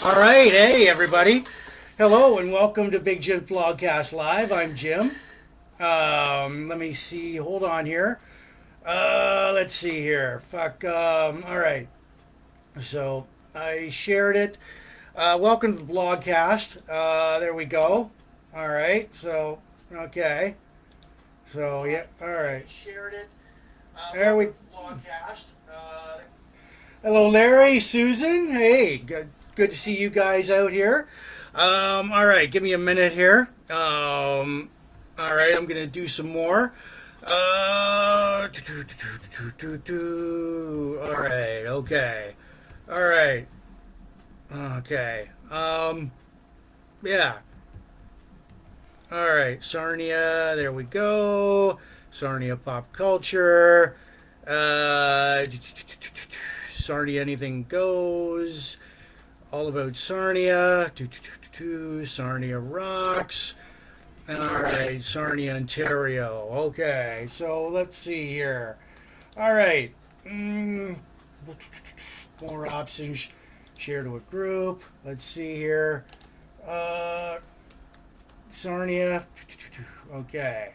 All right, hey everybody. Hello and welcome to Big Jims Blogcast Live. I'm Jim. Let me see. Hold on here. Let's see here. All right. So I shared it. Welcome to the blogcast. There we go. All right. So okay. So yeah. All right. Shared it. There we. Blogcast. Hello, Larry, Susan. Hey, good to see you guys out here. All right, give me a minute here. All right, I'm gonna do some more. All right, okay, all right, okay. Yeah. All right, Sarnia. There we go. Sarnia pop culture. Sarnia anything goes. All about Sarnia. Sarnia rocks. All right, Sarnia, Ontario. Okay, so let's see here. All right. More options. Share to a group. Let's see here. Sarnia. Okay.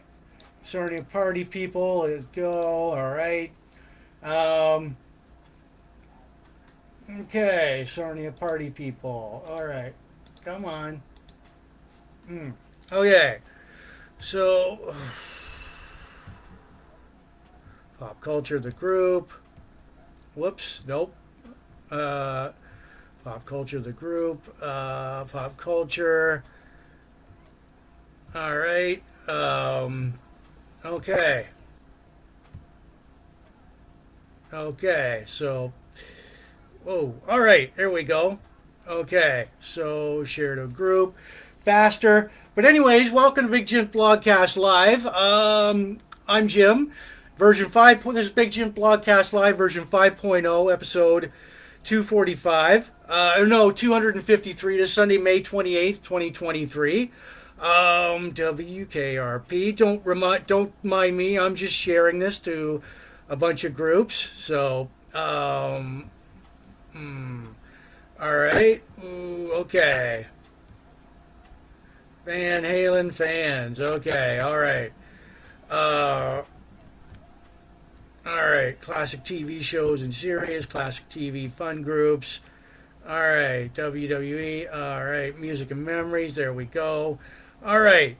Sarnia party people. Let's go. All right. Okay, Sarnia party people. All right, come on. Okay, so pop culture, the group. Whoops, nope. Pop culture, the group. Pop culture. All right. Okay. Okay, so. Oh, all right, there we go. Okay, so share to a group faster. But anyways, welcome to Big Jim Blogcast Live. I'm Jim. Version 5. This is Big Jim Blogcast Live, version 5.0, episode 245. No, 253. This Sunday, May 28th, 2023. WKRP. Don't mind me. I'm just sharing this to a bunch of groups. So. All right. Ooh, okay. Van Halen fans. Okay. All right. All right. Classic TV shows and series. Classic TV fun groups. All right. WWE. All right. Music and memories. There we go. All right.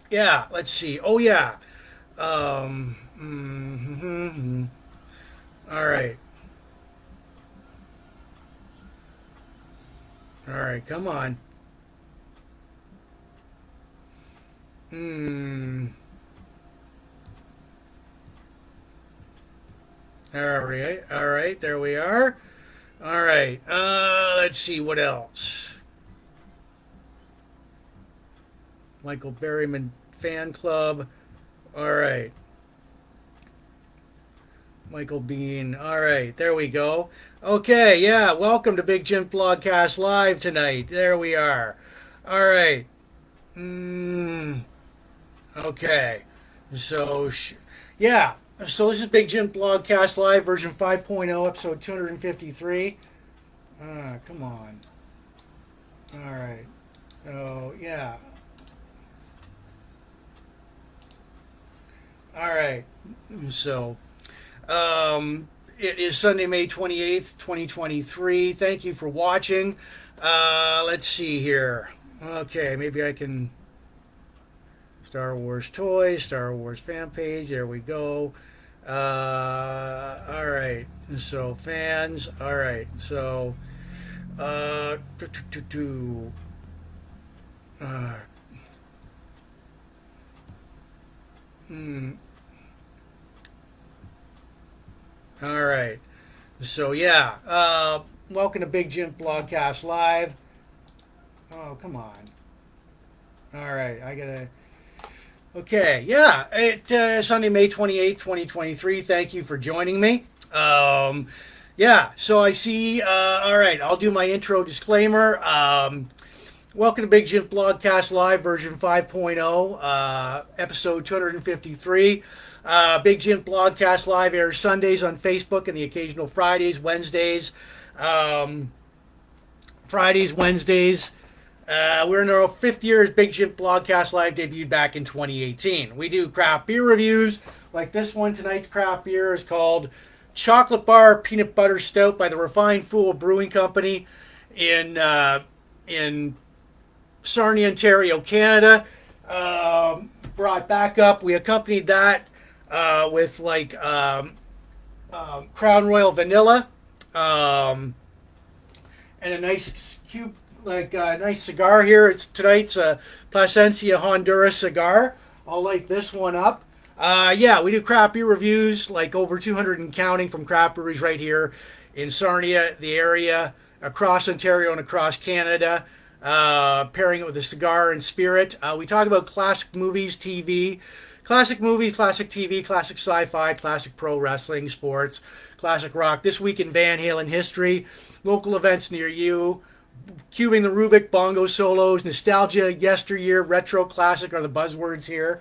Yeah. Let's see. Oh yeah. All right. All right, come on. All right, there we are. All right, let's see what else. Michael Berryman fan club. All right. Michael Bean. All right, there we go. Okay, yeah, welcome to Big Jim Blogcast Live tonight. There we are. All right. Okay. So, yeah. So this is Big Jim Blogcast Live, version 5.0, episode 253. Come on. All right. Oh, yeah. All right. So... it is Sunday, May 28th, 2023. Thank you for watching. Let's see here. Okay, maybe I can... Star Wars toys, Star Wars fan page. There we go. All right. So, fans. All right. So, uh, All right. So, yeah. Welcome to Big Jim Blogcast Live. Oh, come on. All right. I got to... Okay. Yeah. Sunday, May 28th, 2023. Thank you for joining me. Yeah. So, I see... all right. I'll do my intro disclaimer. Welcome to Big Jim Blogcast Live, version 5.0, episode 253. Big Jim Blogcast Live airs Sundays on Facebook and the occasional Fridays, Wednesdays. Fridays, Wednesdays. We're in our 5th year as Big Jim Blogcast Live, debuted back in 2018. We do craft beer reviews, like this one. Tonight's craft beer is called Chocolate Bar Peanut Butter Stout by the Refined Fool Brewing Company in Sarnia, Ontario, Canada. Brought back up. We accompanied that with Crown Royal Vanilla and a nice cube, nice cigar here. Tonight's a Plasencia Honduras cigar. I'll light this one up. We do craft beer reviews, like over 200 and counting, from craft breweries right here in Sarnia, the area, across Ontario and across Canada. Pairing it with a cigar and spirit. We talk about classic movies, TV, classic movies, classic TV, classic sci-fi, classic pro wrestling, sports, classic rock. This week in Van Halen history, local events near you, cubing the Rubick bongo solos, nostalgia, yesteryear, retro, classic are the buzzwords here.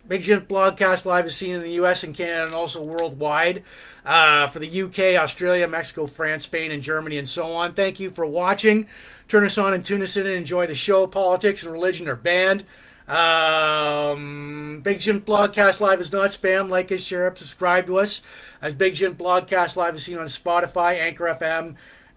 Big Jim Blogcast Live is seen in the U.S. and Canada and also worldwide. For the UK, Australia, Mexico, France, Spain, and Germany, and so on. Thank you for watching. Turn us on and tune us in and enjoy the show. Politics and religion are banned. Big Jim Blogcast Live is not spam. Like us, share up, subscribe to us. As Big Jim Blogcast Live is seen on Spotify, Anchor FM,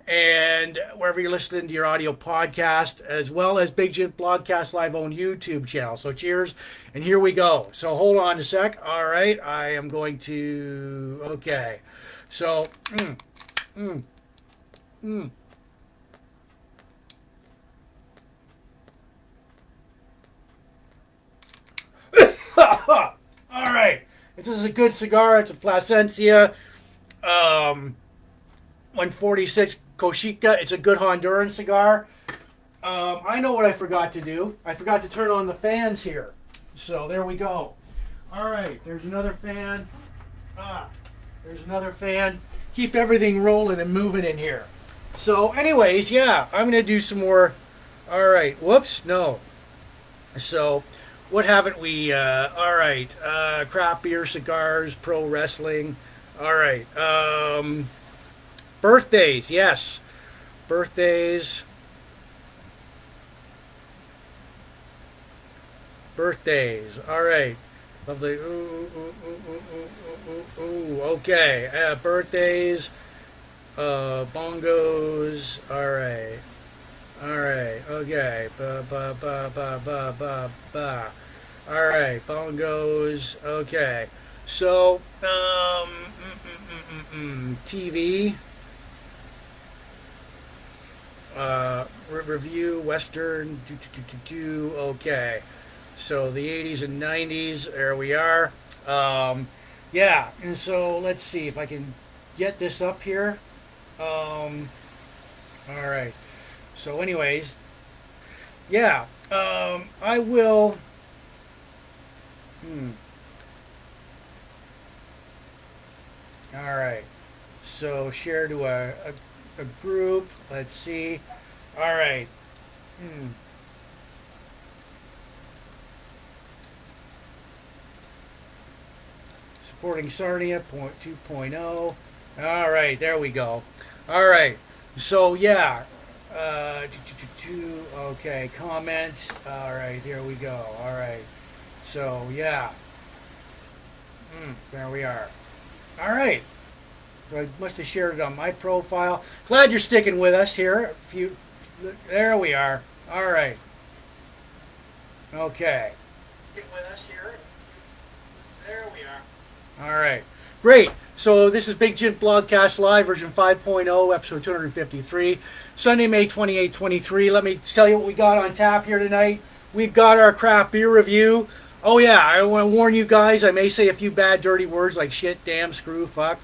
and wherever you're listening to your audio podcast, as well as Big Jim Blogcast Live own YouTube channel. So cheers, and here we go. So hold on a sec. All right, I am going to, okay. So, all right. This is a good cigar. It's a Plasencia 146 Cochica. It's a good Honduran cigar. I know what I forgot to do. I forgot to turn on the fans here. So there we go. All right, there's another fan. There's another fan. Keep everything rolling and moving in here. So anyways, yeah, I'm going to do some more. All right, whoops, no. So what haven't we? All right, craft beer, cigars, pro wrestling. All right. Birthdays, yes. Birthdays. Birthdays. All right. Lovely. Ooh. Okay. Birthdays. Bongos. All right. Okay. All right. Bongos. Okay. So, TV. Review Western. Okay. So the 80s and 90s. There we are. Yeah. And so let's see if I can get this up here. All right. So, anyways, yeah. I will. All right. So share to a group. Let's see. All right. Supporting Sarnia 2.0. All right. There we go. All right. So yeah. Okay. Comment. All right. Here we go. All right. So yeah. There we are. All right. So I must have shared it on my profile. Glad you're sticking with us here. There we are. All right. Okay. Stick with us here. There we are. All right. Great. So this is Big Jim Blogcast Live, version 5.0, episode 253, Sunday, May 28, 23. Let me tell you what we got on tap here tonight. We've got our craft beer review. Oh, yeah, I want to warn you guys, I may say a few bad, dirty words like shit, damn, screw, fuck.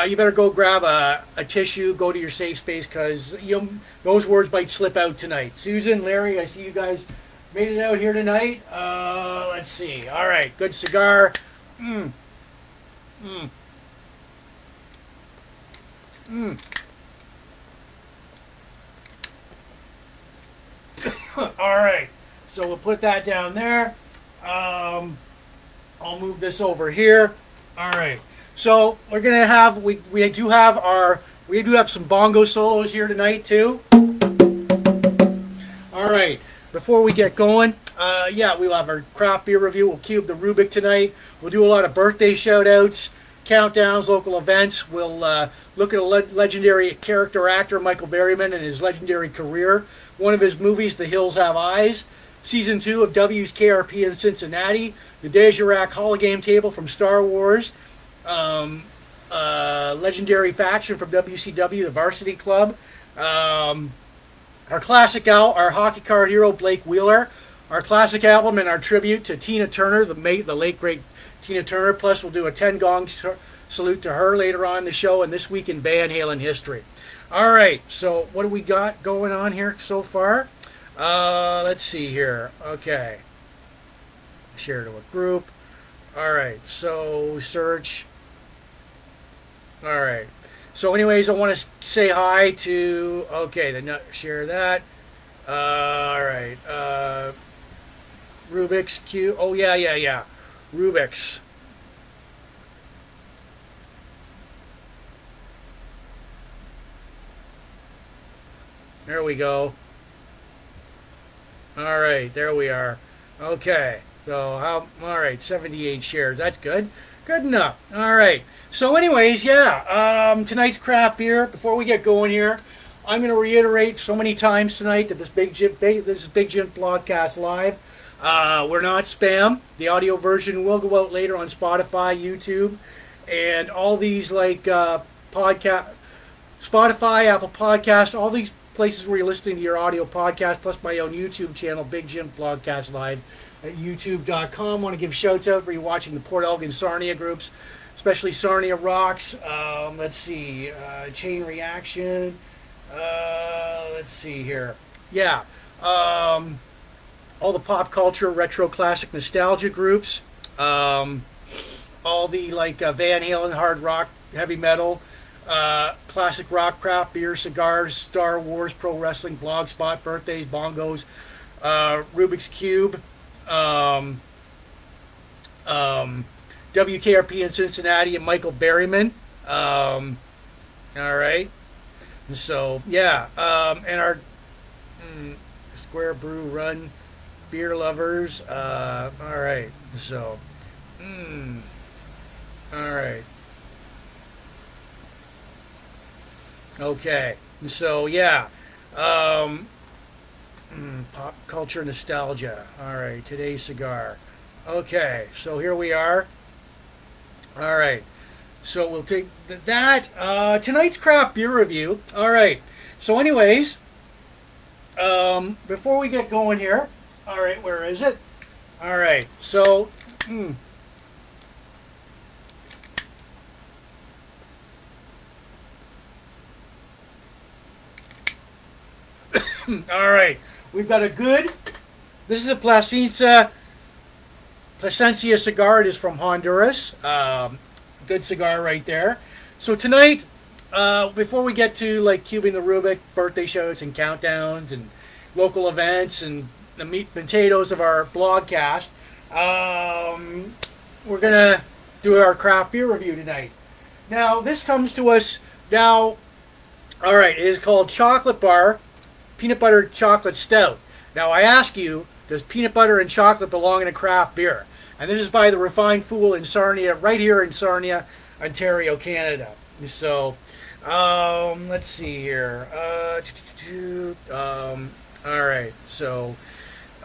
You better go grab a tissue, go to your safe space, because those words might slip out tonight. Susan, Larry, I see you guys made it out here tonight. Let's see. All right, good cigar. All right, so we'll put that down there. I'll move this over here. All right, so we're gonna have we do have our We do have some bongo solos here tonight too. All right. Before we get going, we'll have our craft beer review. We'll cube the Rubick tonight. We'll do a lot of birthday shout-outs, countdowns, local events. We'll look at a legendary character actor, Michael Berryman, and his legendary career. One of his movies, The Hills Have Eyes. Season 2 of WKRP in Cincinnati. The Dejarik Hall of Game table from Star Wars. Legendary faction from WCW, the Varsity Club. Our classic our hockey card hero, Blake Wheeler. Our classic album and our tribute to Tina Turner, the late great Tina Turner. Plus, we'll do a 10 gong salute to her later on in the show, and This Week in Van Halen history. All right, so what do we got going on here so far? Let's see here. Okay. Share to a group. All right, so search. All right. So anyways, I want to say hi to, okay, share that. All right. Rubick's Q. Oh, yeah. Rubick's. There we go. All right, there we are. Okay. So, all right, 78 shares. That's good. Good enough. All right. So anyways, tonight's craft beer. Before we get going here, I'm going to reiterate so many times tonight that this is Big Jim Blogcast Live. We're not spam. The audio version will go out later on Spotify, YouTube, and all these podcast, Spotify, Apple Podcasts, all these places where you're listening to your audio podcast, plus my own YouTube channel, Big Jim Blogcast Live at youtube.com. Want to give shouts out for you watching the Port Elgin Sarnia groups, especially Sarnia Rocks. Let's see, Chain Reaction. Let's see here. Yeah. All the pop culture, retro, classic, nostalgia groups. All the Van Halen, hard rock, heavy metal, classic rock, craft beer, cigars, Star Wars, pro wrestling, blogspot, birthdays, bongos, Rubik's Cube. WKRP in Cincinnati and Michael Berryman. All right. So, and our Square Brew Run beer lovers. All right. So, all right. Okay. So, pop culture nostalgia. All right. Today's cigar. Okay. So, here we are. All right, so we'll take that. Tonight's craft beer review. All right, so anyways, before we get going here, all right, where is it? All right, so, all right, we've got this is a Plasencia cigar. It is from Honduras. Good cigar right there. So tonight, before we get to cubing the Rubick, birthday shows and countdowns and local events and the meat and potatoes of our blogcast, we're gonna do our craft beer review tonight. Now this comes to us now. All right, it is called Chocolate Bar Peanut Butter Chocolate Stout. Now I ask you, does peanut butter and chocolate belong in a craft beer? And this is by the Refined Fool in Sarnia, right here in Sarnia, Ontario, Canada. So, let's see here. All right. So,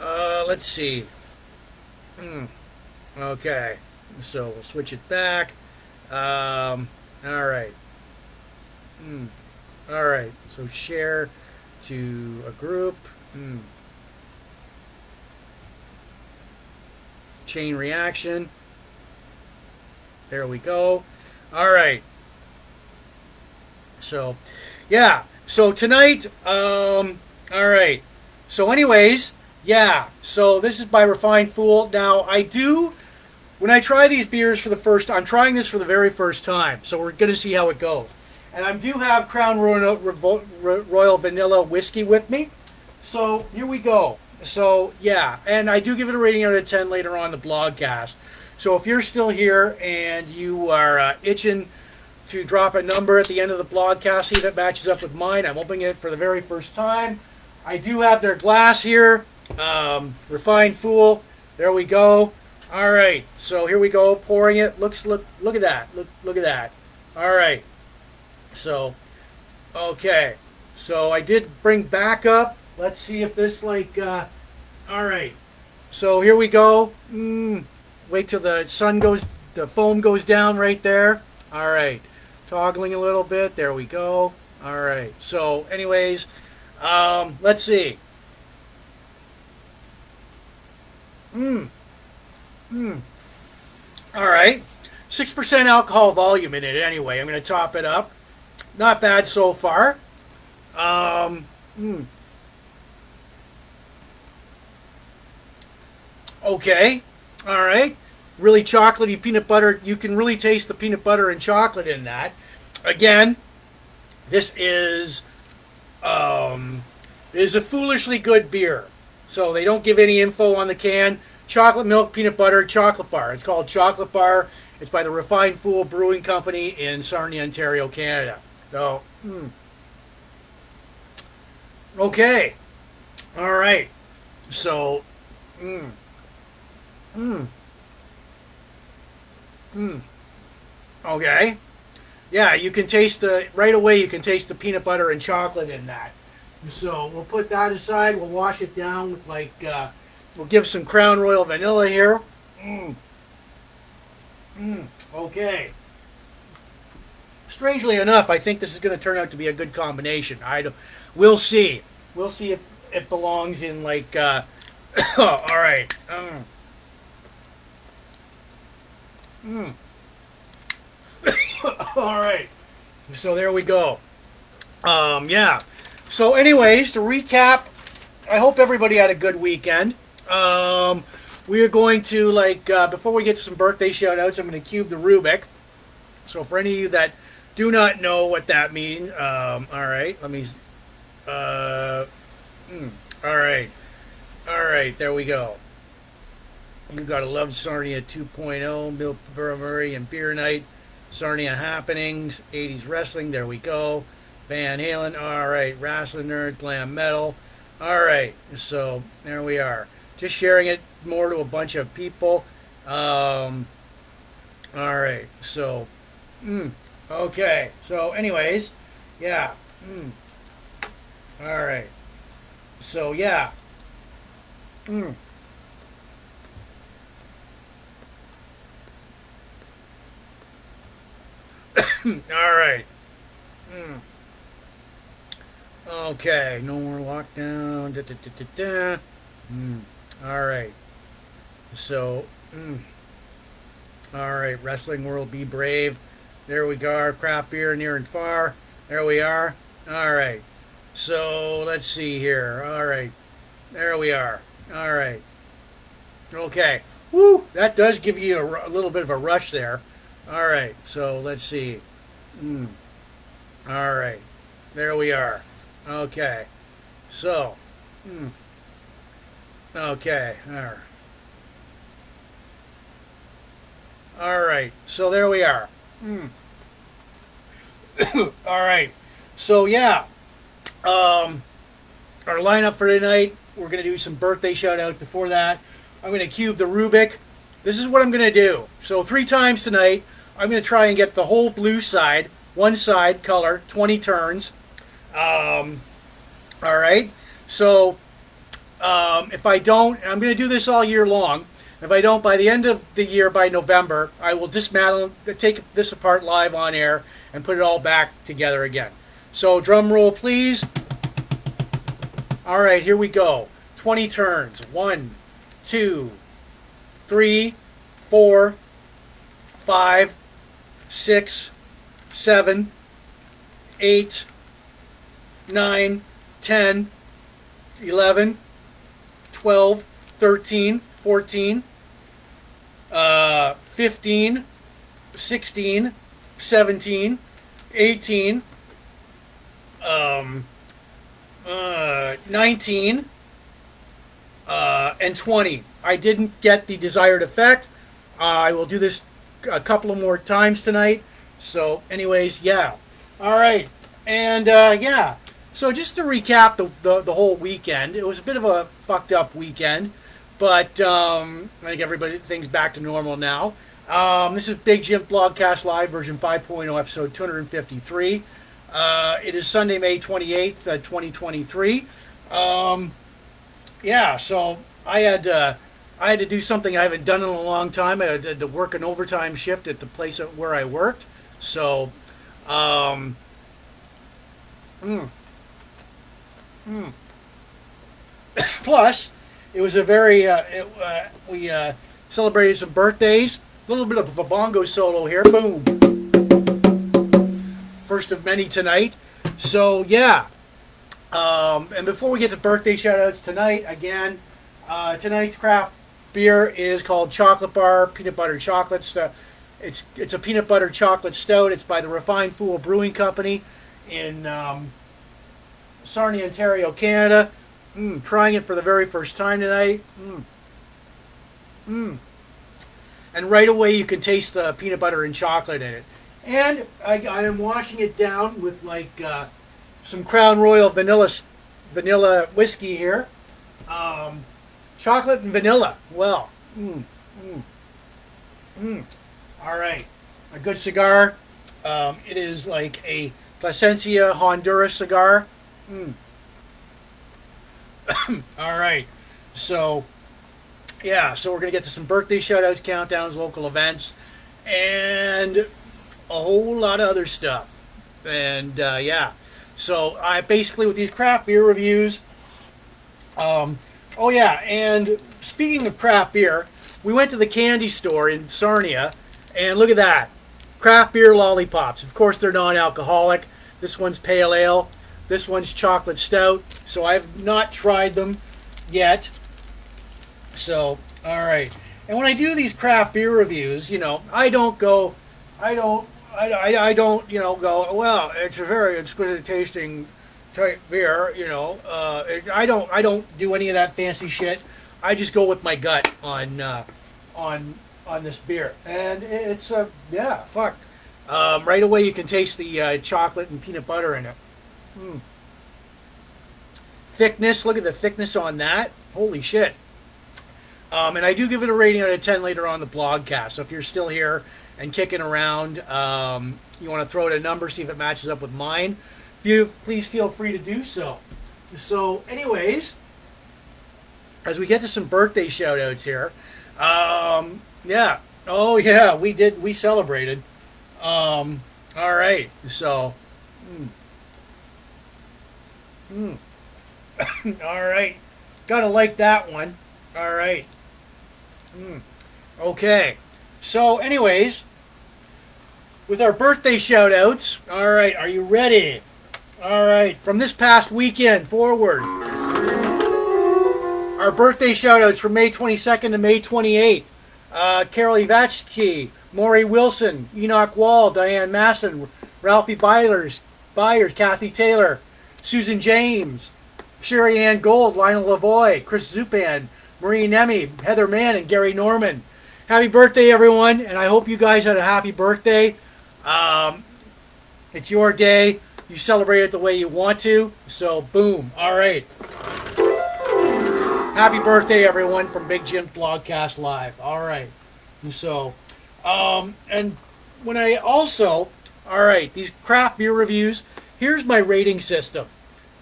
let's see. Okay. So we'll switch it back. All right. All right. So share to a group. Chain reaction. There we go. All right. So, So tonight, all right. So anyways, So this is by Refined Fool. Now when I try these beers for the first time, I'm trying this for the very first time. So we're going to see how it goes. And I do have Crown Royal Vanilla Whiskey with me. So here we go. So, and I do give it a rating out of 10 later on in the blogcast. So if you're still here and you are itching to drop a number at the end of the broadcast, see if it matches up with mine. I'm opening it for the very first time. I do have their glass here. Refined Fool. There we go. All right, so here we go, pouring it. Look at that. Look at that. All right. So, okay. So I did bring backup. Let's see if this all right. So here we go. Wait till the foam goes down right there. All right. Toggling a little bit. There we go. All right. So anyways, let's see. All right. 6% alcohol volume in it anyway. I'm going to top it up. Not bad so far. Okay. All right. Really chocolatey peanut butter. You can really taste the peanut butter and chocolate in that. Again, this is a foolishly good beer. So they don't give any info on the can. Chocolate milk, peanut butter, chocolate bar. It's called Chocolate Bar. It's by the Refined Fool Brewing Company in Sarnia, Ontario, Canada. So, okay. All right. So, okay. Yeah, you can taste right away you can taste the peanut butter and chocolate in that. So we'll put that aside. We'll wash it down with we'll give some Crown Royal vanilla here. Okay. Strangely enough, I think this is going to turn out to be a good combination. We'll see. We'll see if it belongs in all right. All right. So there we go. Yeah. So anyways, to recap, I hope everybody had a good weekend. We are going to, before we get to some birthday shout-outs, I'm going to cube the Rubick. So for any of you that do not know what that means, all right, let me, all right. All right, there we go. You got to love Sarnia 2.0, Bill Murray and Beer Night, Sarnia Happenings, 80s Wrestling, there we go. Van Halen, all right, Wrestling Nerd, Glam Metal. All right, so there we are. Just sharing it more to a bunch of people. All right, so, okay. So anyways, yeah. All right. So, yeah. All right. Okay, no more lockdown. All right. So, all right, Wrestling World, be brave. There we go. Craft beer near and far. There we are. All right. So, let's see here. All right. There we are. All right. Okay. Woo! That does give you a little bit of a rush there. All right. So, let's see. All right. There we are. Okay. So. Okay. All right. So, there we are. All right. So, yeah. Our lineup for tonight, we're going to do some birthday shout-out before that. I'm going to cube the Rubick. This is what I'm going to do. So 3 times tonight, I'm going to try and get the whole blue side, one side, color, 20 turns. All right. So if I don't, I'm going to do this all year long. If I don't, by the end of the year, by November, I will dismantle, take this apart live on air, and put it all back together again. So drum roll, please. All right, here we go. 20 turns. 1, 2, 3, 4, 5, 6, 7, 8, 9, 10, 11, 12, 13, 14, 15, 16, 17, 18, 19, and 20. I didn't get the desired effect. I will do this a couple of more times tonight. So, anyways, yeah. All right. And, yeah. So, just to recap the whole weekend, it was a bit of a fucked up weekend. But I think things back to normal now. This is Big Jim Blogcast Live version 5.0, episode 253. It is Sunday, May 28th, 2023. Yeah, so I had to do something I haven't done in a long time. I had to work an overtime shift at the place where I worked. So, plus, it was a very we celebrated some birthdays. A little bit of a bongo solo here. Boom. First of many tonight. So, yeah. And before we get to birthday shout-outs tonight, again, tonight's craft beer is called Chocolate Bar Peanut Butter Chocolate Stout. It's a peanut butter chocolate stout. It's by the Refined Fool Brewing Company in Sarnia, Ontario, Canada. Trying it for the very first time tonight. And right away you can taste the peanut butter and chocolate in it. And I am washing it down with like some Crown Royal vanilla whiskey here. Chocolate and vanilla. Well, all right. A good cigar. It is like a Plasencia Honduras cigar. All right. So, yeah. So we're going to get to some birthday shout-outs, countdowns, local events, and a whole lot of other stuff. And, yeah. So, I basically, with these craft beer reviews, oh, yeah. And speaking of craft beer, we went to the candy store in Sarnia, and look at that. Craft beer lollipops. Of course, they're non-alcoholic. This one's pale ale. This one's chocolate stout. So I've not tried them yet. So, all right. And when I do these craft beer reviews, I don't, go, well, it's a very exquisite tasting type beer, I don't do any of that fancy shit. I just go with my gut on this beer. And it's yeah, fuck. Right away you can taste the chocolate and peanut butter in it. Thickness, look at the thickness on that. Holy shit. And I do give it a rating out of 10 later on the blogcast. So if you're still here and kicking around, you want to throw out a number, see if it matches up with mine, please feel free to do so. So anyways, as we get to some birthday shout outs here, yeah. Oh yeah, we celebrated. All right. So, all right. Gotta like that one. All right. Okay. So, anyways, with our birthday shout outs, all right, are you ready? All right. From this past weekend forward, our birthday shout outs from May 22nd to May 28th. Carol Ivachki, Maury Wilson, Enoch Wall, Diane Masson, Ralphie Byers, Kathy Taylor, Susan James, Sherry Ann Gold, Lionel Lavoie, Chris Zupan, Marie Nemi, Heather Mann, and Gary Norman. Happy birthday, everyone, and I hope you guys had a happy birthday. It's your day. You celebrate it the way you want to. So, boom. All right. Happy birthday, everyone, from Big Jim Blogcast Live. All right. So, and when I also, all right, these craft beer reviews, here's my rating system.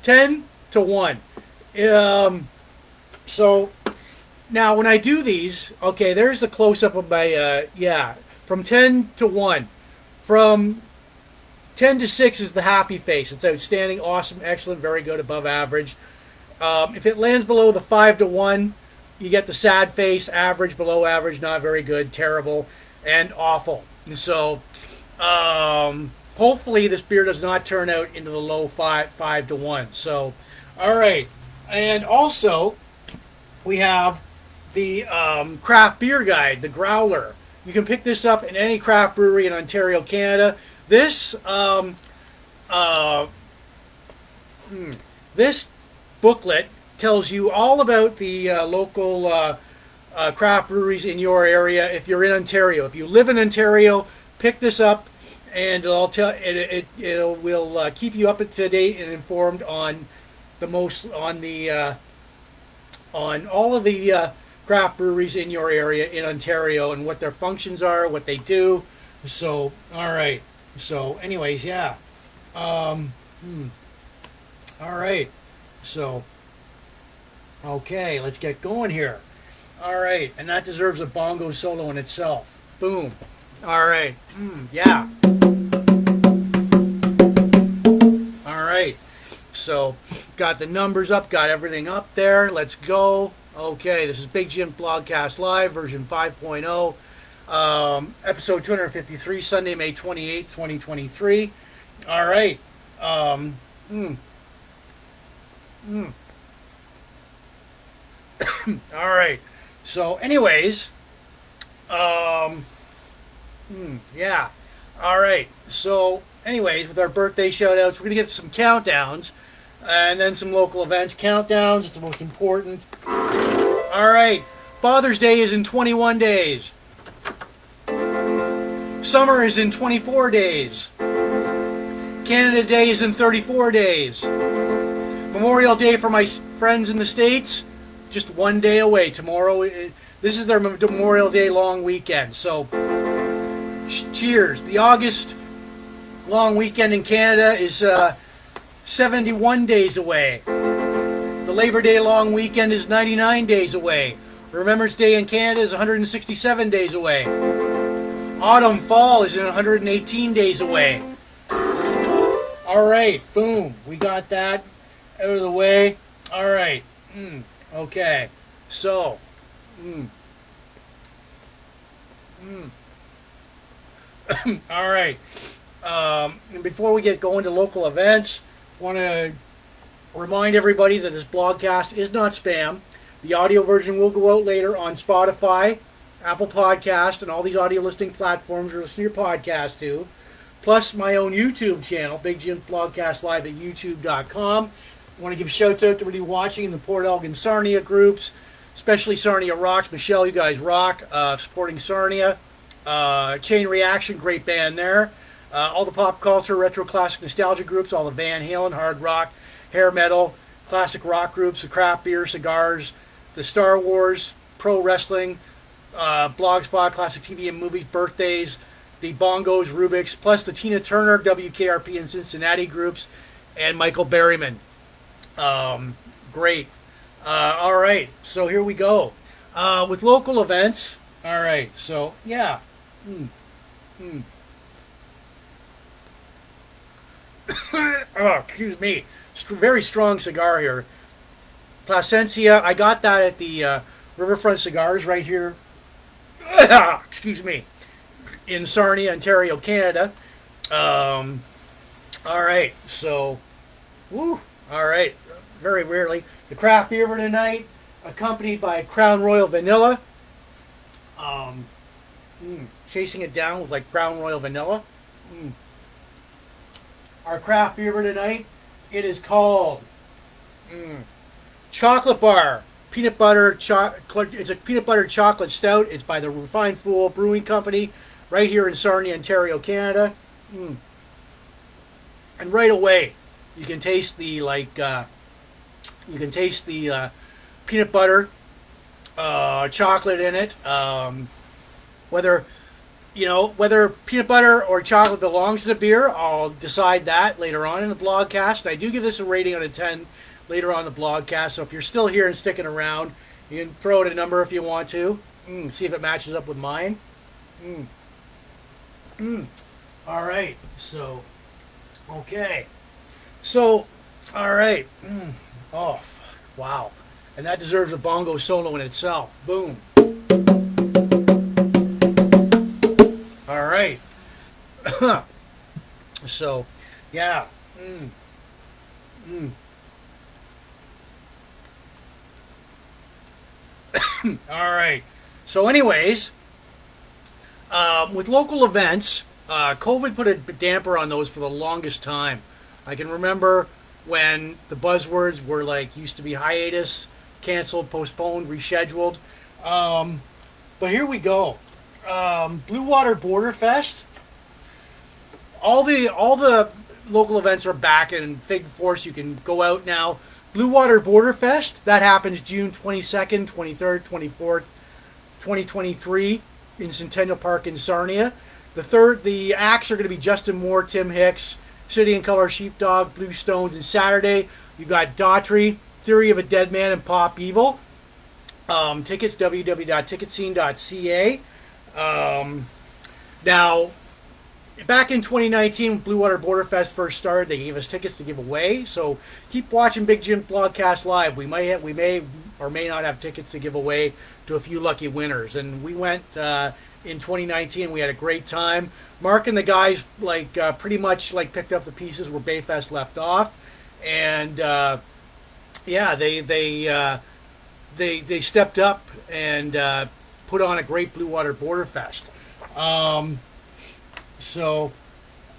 10 to 1. So, now when I do these, okay, there's the close-up of my, yeah, from 10 to 1. From 10 to 6 is the happy face. It's outstanding, awesome, excellent, very good, above average. If it lands below the 5 to 1, you get the sad face, average, below average, not very good, terrible, and awful. And so, hopefully this beer does not turn out into the low 5 to 1. So, all right. And also, we have the craft beer guide, the Growler. You can pick this up in any craft brewery in Ontario, Canada. This this booklet tells you all about the local craft breweries in your area if you're in Ontario. If you live in Ontario, pick this up and I'll tell it will keep you up to date and informed on the most on all of the craft breweries in your area in Ontario and what their functions are, what they do. So, all right. So, anyways, yeah. Um, hmm. All right. So, okay, let's get going here. All right, and that deserves a bongo solo in itself. Boom. All right. Yeah. All right. So, got the numbers up, got everything up there. Let's go. Okay, this is Big Jim Blogcast Live, version 5.0, episode 253, Sunday, May 28th, 2023. All right. Um, mm, mm. All right. So, anyways, yeah. All right. So, anyways, with our birthday shout outs, we're going to get some countdowns and then some local events. Countdowns, it's the most important. All right. Father's Day is in 21 days. Summer is in 24 days. Canada Day is in 34 days. Memorial Day for my friends in the States, just one day away. Tomorrow, this is their Memorial Day long weekend. So, cheers. The August long weekend in Canada is 71 days away. The Labor Day long weekend is 99 days away. Remembrance Day in Canada is 167 days away. Autumn Fall is in 118 days away. All right, boom. We got that out of the way. All right. Okay. So, all right. And before we get going to local events, I want to remind everybody that this blogcast is not spam. The audio version will go out later on Spotify, Apple Podcast, and all these audio listing platforms you're listening to your podcast to, plus my own YouTube channel, Big Jim Blogcast Live at youtube.com. I want to give shouts out to everybody watching in the Port Elgin Sarnia groups, especially Sarnia Rocks. Michelle, you guys rock, supporting Sarnia. Chain Reaction, great band there. All the pop culture, retro, classic, nostalgia groups, all the Van Halen, hard rock, hair metal, classic rock groups, the craft beer, cigars, the Star Wars, pro wrestling, Blogspot, classic TV and movies, birthdays, the Bongos, Rubick's, plus the Tina Turner, WKRP and Cincinnati groups, and Michael Berryman. Great. All right, so here we go. With local events, all right, so yeah. Oh, excuse me. Very strong cigar here. Plasencia, I got that at the Riverfront Cigars right here. Excuse me. In Sarnia, Ontario, Canada. All right, so, woo. All right, very rarely. The craft beer for tonight, accompanied by Crown Royal Vanilla. Chasing it down with like Crown Royal Vanilla. Our craft beer for tonight, it is called Chocolate Bar. Peanut butter chocolate. It's a peanut butter chocolate stout. It's by the Refined Fool Brewing Company, right here in Sarnia, Ontario, Canada. And right away, you can taste the peanut butter, chocolate in it. Whether peanut butter or chocolate belongs to the beer, I'll decide that later on in the blogcast. I do give this a rating out of 10 later on in the blogcast. So if you're still here and sticking around, you can throw out a number if you want to. See if it matches up with mine. All right. So, okay. So, all right. Oh, wow. And that deserves a bongo solo in itself. Boom. All right. So, yeah. All right. So, anyways, with local events, COVID put a damper on those for the longest time. I can remember when the buzzwords were like used to be hiatus, canceled, postponed, rescheduled. But here we go. Blue Water Border Fest. all the local events are back in big force. You can go out now. Blue Water Border Fest, that happens June 22nd, 23rd, 24th, 2023 in Centennial Park in Sarnia. The acts are going to be Justin Moore, Tim Hicks, City and Color Sheepdog, Blue Stones, and Saturday you got Daughtry, Theory of a Dead Man, and Pop Evil. Tickets, www.ticketscene.ca. Now, back in 2019, when Blue Water Border Fest first started, they gave us tickets to give away. So keep watching Big Jim Blogcast Live. We may or may not have tickets to give away to a few lucky winners. And we went in 2019. We had a great time. Mark and the guys pretty much picked up the pieces where Bayfest left off, and they stepped up and put on a great Blue Water Border Fest. So,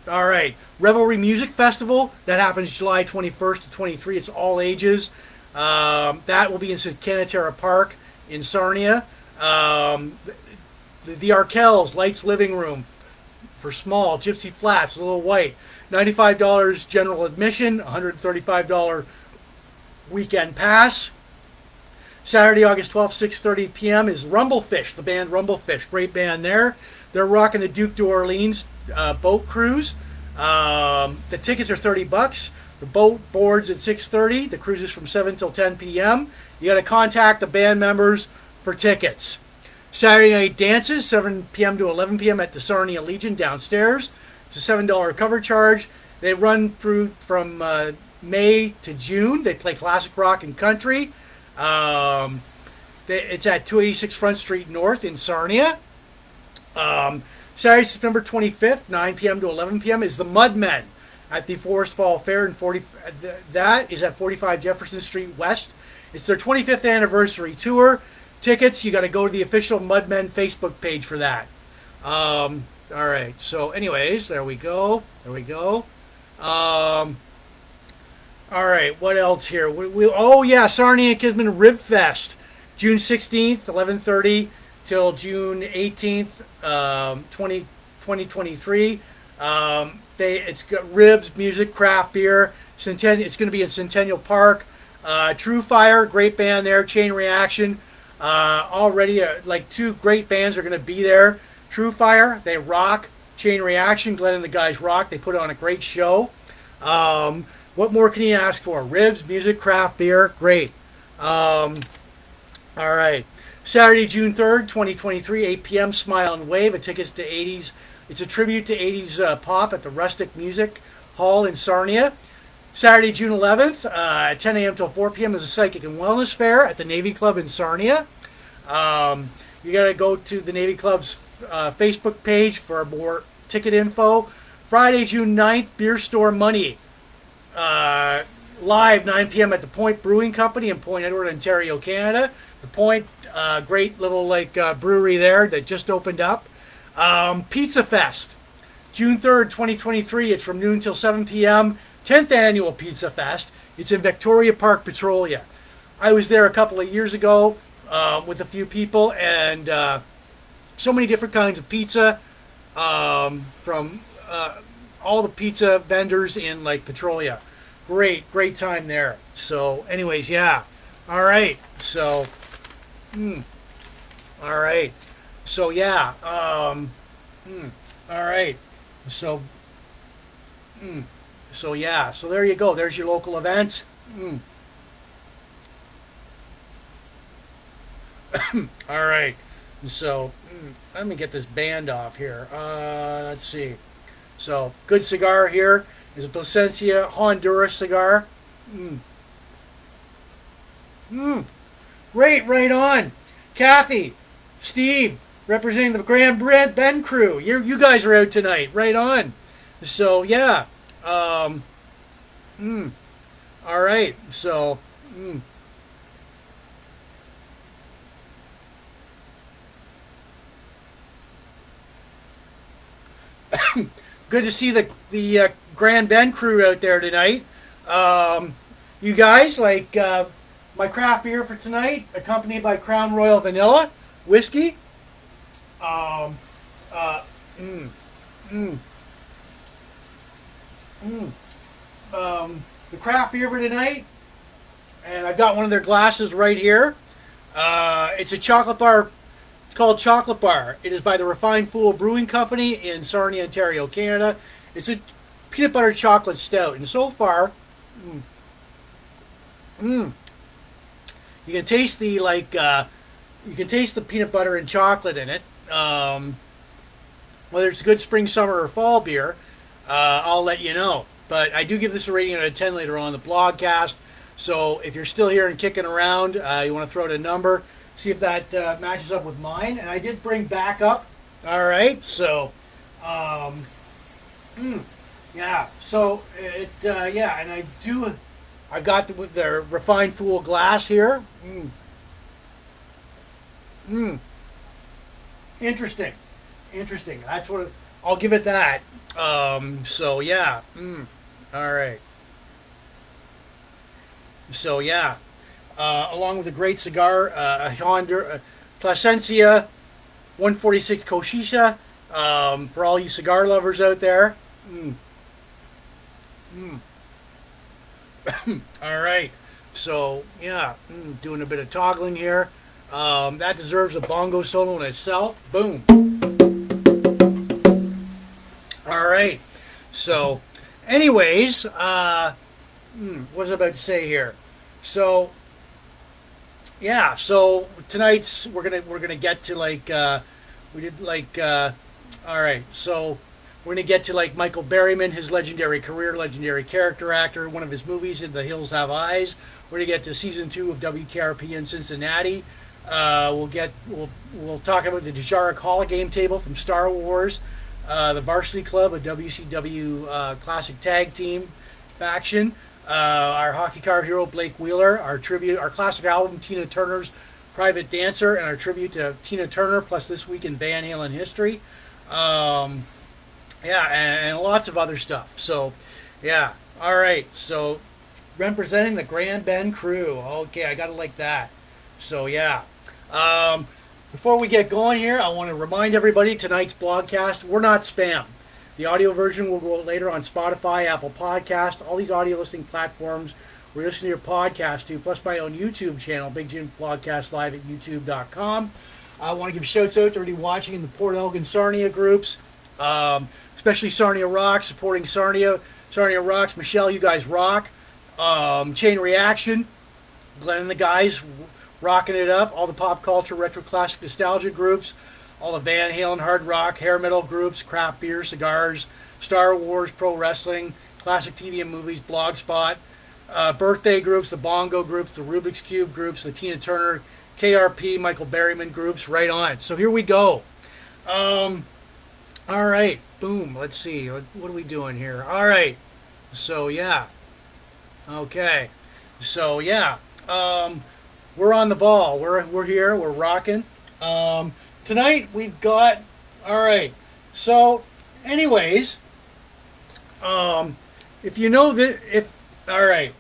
all right. Revelry Music Festival, that happens July 21st to 23. It's all ages. That will be in Cincinnati Park in Sarnia. The Arkells, Lights Living Room for small, Gypsy Flats, Little White. $95 general admission, $135 weekend pass. Saturday, August 12th, 6:30 p.m. is Rumblefish, the band Rumblefish. Great band there. They're rocking the Duke d'Orleans boat cruise. The tickets are $30. The boat boards at 6:30. The cruise is from 7 till 10 p.m. You got to contact the band members for tickets. Saturday night dances, 7 p.m. to 11 p.m. at the Sarnia Legion downstairs. It's a $7 cover charge. They run through from May to June. They play classic rock and country. It's at 286 Front Street North in Sarnia. Saturday, September 25th, 9 p.m. to 11 p.m. is the Mudmen at the Forest Fall Fair. That is at 45 Jefferson Street West. It's their 25th anniversary tour. Tickets, you got to go to the official Mudmen Facebook page for that. All right. So, anyways, there we go. All right. What else here? Sarnia Kisman Rib Fest, June 16th, 11:30 till June 18th, 2023. It's got ribs, music, craft beer. It's going to be in Centennial Park. True Fire, great band there. Chain Reaction. Already, two great bands are going to be there. True Fire, they rock. Chain Reaction, Glenn and the guys rock. They put on a great show. What more can you ask for? Ribs, music, craft beer, great. All right. Saturday, June 3rd, 2023, 8 p.m., Smile and Wave. Tickets to 80s. It's a tribute to 80s pop at the Rustic Music Hall in Sarnia. Saturday, June 11th, 10 a.m. till 4 p.m. is a Psychic and Wellness Fair at the Navy Club in Sarnia. You got to go to the Navy Club's Facebook page for more ticket info. Friday, June 9th, Beer Store Money. Live, 9 p.m. at the Point Brewing Company in Point Edward, Ontario, Canada. The Point, great little brewery there that just opened up. Pizza Fest, June 3rd, 2023. It's from noon till 7 p.m. 10th Annual Pizza Fest. It's in Victoria Park, Petrolia. I was there a couple of years ago with a few people, and so many different kinds of pizza from all the pizza vendors in Petrolia. Great time there. So, anyways, yeah. All right. So, all right. So, yeah. All right. So, So, yeah. So, there you go. There's your local events. All right. So, let me get this band off here. Let's see. So, good cigar here is a Plasencia Honduras cigar. Great, right on. Kathy, Steve, representing the Grand Ben crew. You guys are out tonight. Right on. So, yeah. All right. So, good to see the Grand Ben crew out there tonight. You guys like my craft beer for tonight, accompanied by Crown Royal Vanilla whiskey. Mm. The craft beer for tonight, and I've got one of their glasses right here. It's a chocolate bar. It's called Chocolate Bar. It is by the Refined Fool Brewing Company in Sarnia, Ontario, Canada. It's a peanut butter chocolate stout, and so far, mm, mm, you can taste the you can taste the peanut butter and chocolate in it. Whether it's a good spring, summer, or fall beer, I'll let you know. But I do give this a rating out of 10 later on the blogcast. So if you're still here and kicking around, you want to throw out a number, see if that matches up with mine. And I did bring backup. All right, so yeah, so yeah, and I've got the Refined Fool glass here. Interesting. Interesting. That's what I'll give it that. So yeah. All right. So yeah. Along with a great cigar, a Honda Plasencia 146 Koshisha. For all you cigar lovers out there. All right. So yeah, doing a bit of toggling here. That deserves a bongo solo in itself. Boom. All right. So, anyways, what was I about to say here? So, yeah. So tonight's we're gonna get to we did all right. So we're gonna get to Michael Berryman, his legendary career, legendary character actor. One of his movies, In the Hills Have Eyes. We're gonna get to season 2 of WKRP in Cincinnati. We'll talk about the Dejarik Hall of Game table from Star Wars, the Varsity Club, a WCW classic tag team faction, our hockey card hero Blake Wheeler, our classic album Tina Turner's Private Dancer, and our tribute to Tina Turner, plus This Week in Van Halen History, yeah, and lots of other stuff. So yeah, all right. So representing the Grand Bend crew. Okay, I gotta like that. So yeah. Before we get going here, I want to remind everybody tonight's blogcast, we're not spam. The audio version will go out later on Spotify, Apple Podcast, all these audio listening platforms where you listen to your podcast to, plus my own YouTube channel, Big Jims Blogcast Live at youtube.com. I want to give shouts out to everybody watching in the Port Elgin Sarnia groups, especially Sarnia Rocks, supporting Sarnia Rocks. Michelle, you guys rock. Chain Reaction, Glenn and the guys rocking it up. All the pop culture, retro classic nostalgia groups, all the Van Halen, hard rock, hair metal groups, craft beer, cigars, Star Wars, pro wrestling, classic TV and movies, Blogspot, birthday groups, the Bongo groups, the Rubik's Cube groups, the Tina Turner, KRP, Michael Berryman groups, right on. So here we go. All right, boom. Let's see. What are we doing here? All right. So yeah. Okay. So yeah. We're on the ball. We're here. We're rocking. Tonight we've got. All right. So, anyways, if you know that, all right.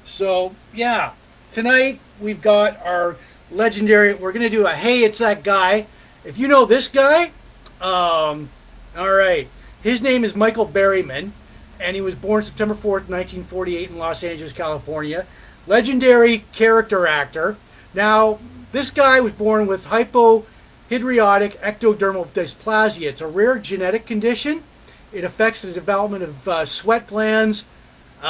So yeah, tonight we've got our legendary. We're gonna do a Hey, It's That Guy. If you know this guy, all right. His name is Michael Berryman, and he was born September 4th, 1948 in Los Angeles, California. Legendary character actor. Now, this guy was born with hypohidrotic ectodermal dysplasia. It's a rare genetic condition. It affects the development of sweat glands. He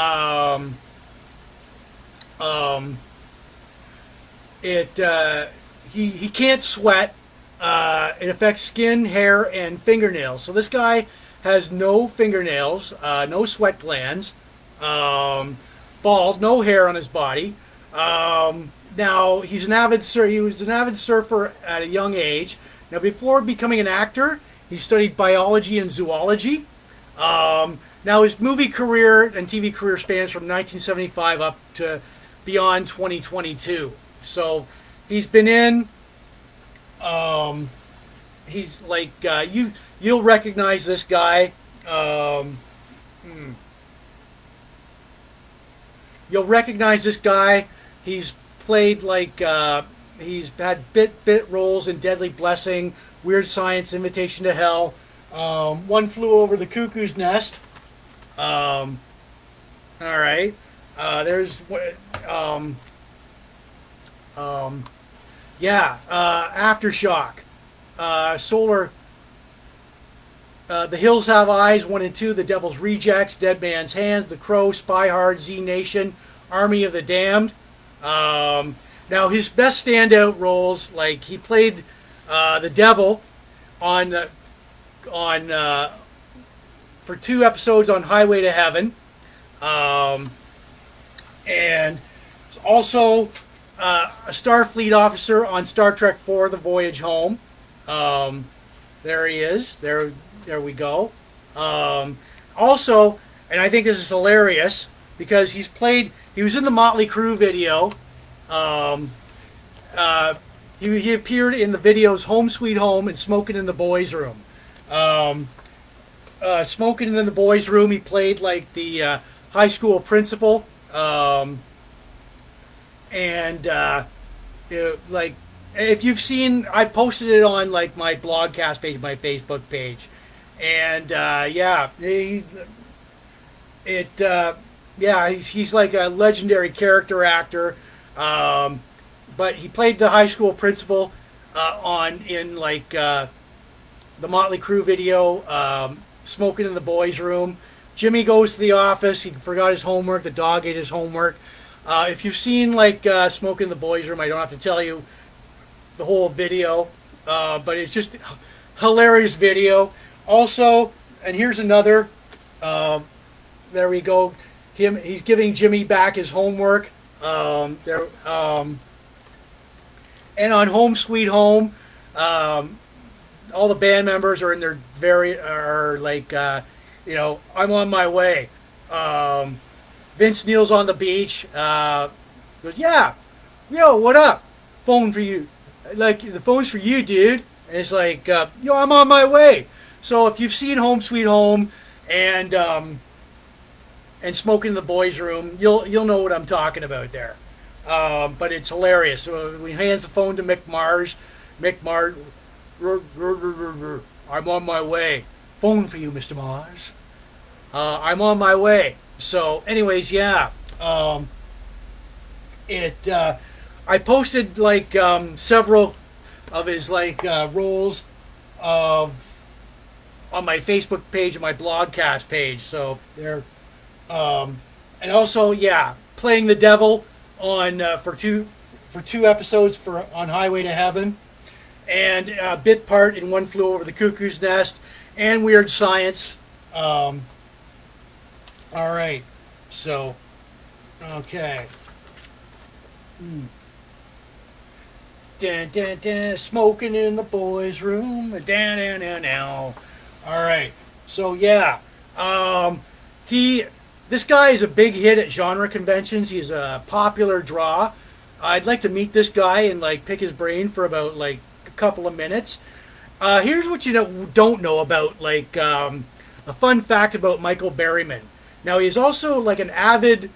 can't sweat. It affects skin, hair, and fingernails. So this guy has no fingernails, no sweat glands. Bald, no hair on his body. Now he was an avid surfer at a young age. Now before becoming an actor, he studied biology and zoology. Now his movie career and TV career spans from 1975 up to beyond 2022. So he's been in. He's you'll recognize this guy. You'll recognize this guy. He's played he's had bit roles in Deadly Blessing, Weird Science, Invitation to Hell, One Flew Over the Cuckoo's Nest. All right. There's yeah, Aftershock, Solar, The Hills Have Eyes 1 and 2, The Devil's Rejects, Dead Man's Hands, The Crow, Spy Hard, Z Nation, Army of the Damned. Now his best standout roles, like he played the Devil on for 2 episodes on Highway to Heaven, and also a Starfleet officer on Star Trek IV: The Voyage Home. There he is. There we go. Also, and I think this is hilarious because he was in the Motley Crue video. He appeared in the videos Home Sweet Home and Smoking in the Boys Room. Smoking in the Boys Room, he played like the high school principal. Like, if you've seen, I posted it on like my blogcast page, my Facebook page, and he's like a legendary character actor. But he played the high school principal in the Motley Crue video, Smoking in the Boys Room. Jimmy goes to the office. He forgot his homework. The dog ate his homework. If you've seen Smoking in the Boys Room, I don't have to tell you the whole video, but it's just hilarious video. Also, and here's another. There we go. He's giving Jimmy back his homework. And on Home Sweet Home, all the band members are in their I'm on my way. Vince Neil's on the beach. Goes, yeah, yo, what up? Phone for you. Like, the phone's for you, dude. And it's like, yo, I'm on my way. So if you've seen Home Sweet Home and Smoking in the Boys Room, you'll know what I'm talking about there. But it's hilarious. So he hands the phone to Mick Mars. Mick Mars, I'm on my way. Phone for you, Mr. Mars. I'm on my way. So, anyways, yeah. I posted several of his roles on my Facebook page and my blogcast page. So they're and also, yeah, playing the devil on for two episodes on Highway to Heaven, and a bit part in One Flew Over the Cuckoo's Nest and Weird Science. All right, so okay. Dun, dun, dun, smoking in the boys' room. Dun, dun, dun, dun. All right, so yeah, this guy is a big hit at genre conventions. He's a popular draw. I'd like to meet this guy and pick his brain for about a couple of minutes. Here's what you don't know about a fun fact about Michael Berryman. Now he's also an avid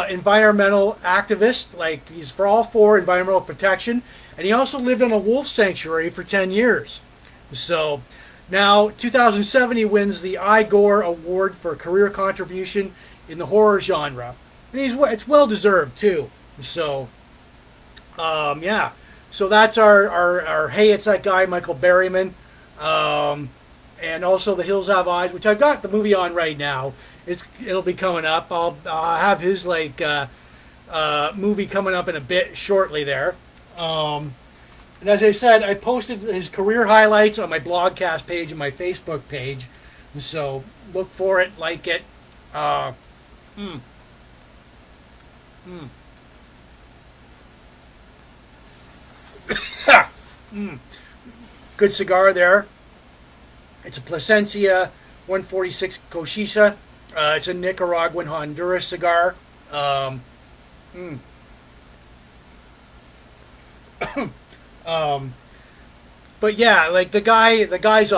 environmental activist. He's all for environmental protection, and he also lived on a wolf sanctuary for 10 years. So now 2007 he wins the Igor Award for career contribution in the horror genre, and it's well deserved too. So yeah, so that's our hey, it's that guy Michael Berryman, and also The Hills Have Eyes, which I've got the movie on right now. It'll be coming up. I'll have his movie coming up in a bit shortly there. And as I said, I posted his career highlights on my blogcast page and my Facebook page, so look for it, like it. Good cigar there. It's a Plasencia 146 Cochicha. It's a Nicaraguan Honduras cigar. But yeah, the guy's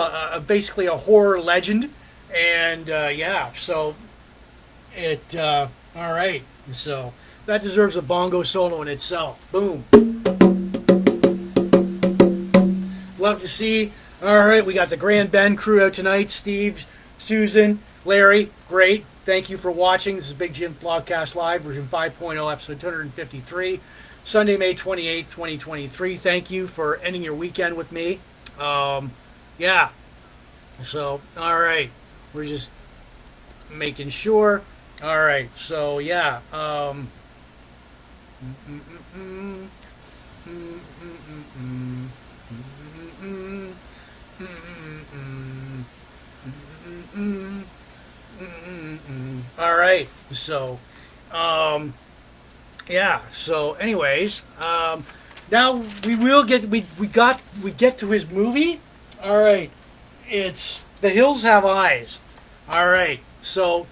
basically a horror legend, and yeah, so all right, so that deserves a bongo solo in itself. Boom. Love to see. All right, we got the Grand Bend crew out tonight. Steve, Susan, Larry, great. Thank you for watching. This is Big Jim Blogcast Live, version 5.0, episode 253, Sunday, May 28th, 2023. Thank you for ending your weekend with me. Yeah. So, all right. We're just making sure. All right. So, yeah. All right. So, yeah. So, anyways, now we get to his movie. All right. It's The Hills Have Eyes. All right. So,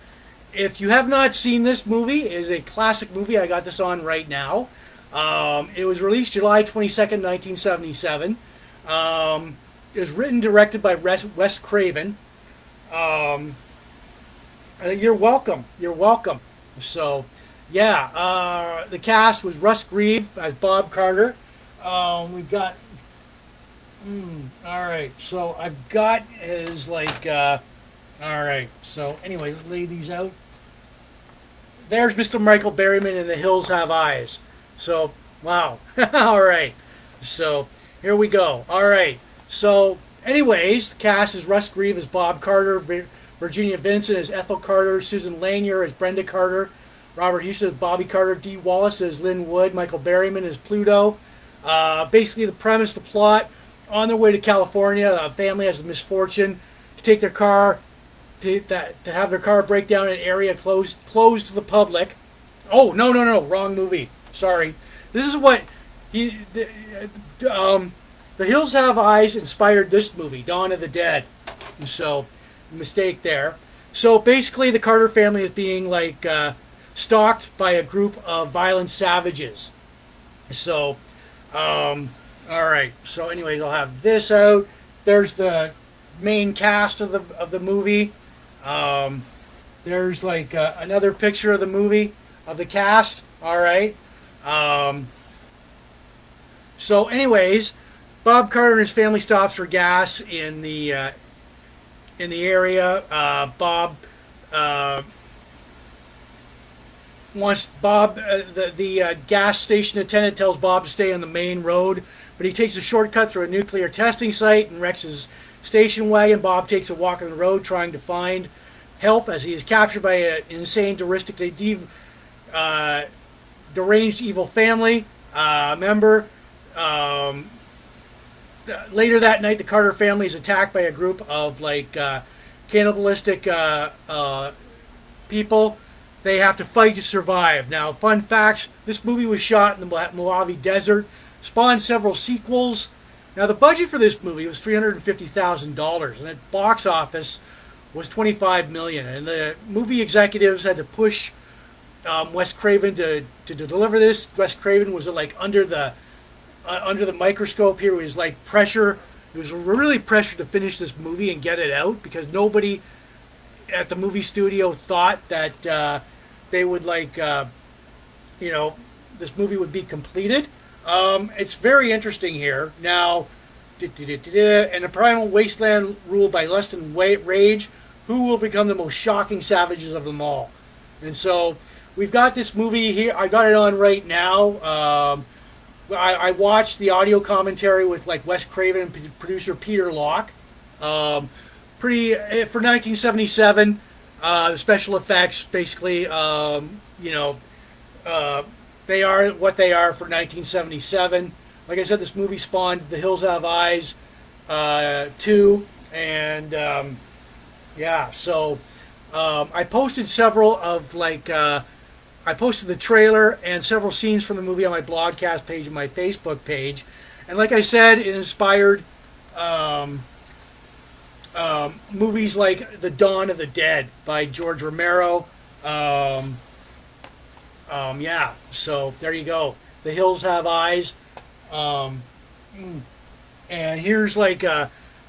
if you have not seen this movie, it is a classic movie. I got this on right now. It was released July 22nd, 1977. It was written and directed by Wes Craven. You're welcome. You're welcome. So, yeah, the cast was Russ Grieve as Bob Carter. We got. All right. So I've got his like. All right. So anyway, let's lay these out. There's Mr. Michael Berryman in The Hills Have Eyes. So wow. All right. So here we go. All right. So anyways, the cast is Russ Grieve as Bob Carter, Virginia Vincent as Ethel Carter, Susan Lanier as Brenda Carter, Robert Houston as Bobby Carter, Dee Wallace as Lynn Wood, Michael Berryman as Pluto. Basically, the premise, the plot: on their way to California, a family has the misfortune to take their car to have their car break down in an area closed to the public. Oh no, wrong movie. Sorry. This is what The Hills Have Eyes inspired this movie, Dawn of the Dead. So, mistake there. So basically, the Carter family is being like stalked by a group of violent savages. So, all right. So, anyways, I'll have this out. There's the main cast of the movie. There's like another picture of the movie of the cast. All right. So, anyways, Bob Carter and his family stops for gas in the area. Bob the gas station attendant tells Bob to stay on the main road, but he takes a shortcut through a nuclear testing site and wrecks his station wagon. Bob takes a walk on the road trying to find help as he is captured by an insane, deranged evil family member. Later that night, the Carter family is attacked by a group of like cannibalistic people. They have to fight to survive. Now, fun facts: this movie was shot in the Mojave Desert, spawned several sequels. Now, the budget for this movie was $350,000, and the box office was $25 million. And the movie executives had to push Wes Craven to deliver this. Wes Craven was like under the microscope here. It was like pressure. It was really pressure to finish this movie and get it out, because nobody at the movie studio thought that they would this movie would be completed. It's very interesting here. Now, in a primal wasteland ruled by lust and rage, who will become the most shocking savages of them all? And so we've got this movie here. I got it on right now. I watched the audio commentary with like Wes Craven and producer Peter Locke. For 1977, the special effects basically, they are what they are for 1977. Like I said, this movie spawned The Hills Have Eyes 2, and yeah. So I posted several of like. I posted the trailer and several scenes from the movie on my blogcast page and my Facebook page. And like I said, it inspired movies like The Dawn of the Dead by George Romero. Yeah, so there you go. The Hills Have Eyes. And here's like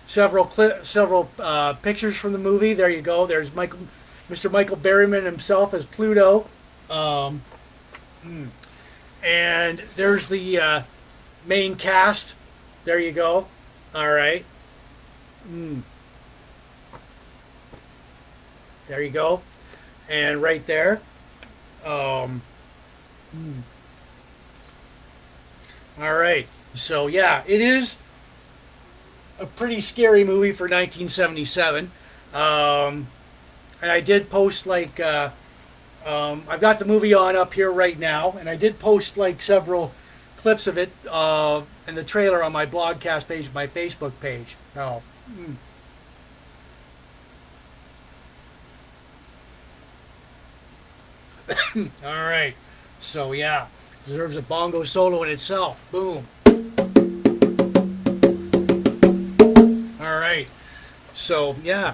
several pictures from the movie. There you go. There's Mr. Michael Berryman himself as Pluto. And there's the main cast. There you go. All right. There you go. And right there. Um, all right. So yeah, it is a pretty scary movie for 1977. And I did post I've got the movie on up here right now, and I did post like several clips of it and the trailer on my blogcast page, my Facebook page. Oh. All right. So yeah, deserves a bongo solo in itself. Boom. All right. So yeah.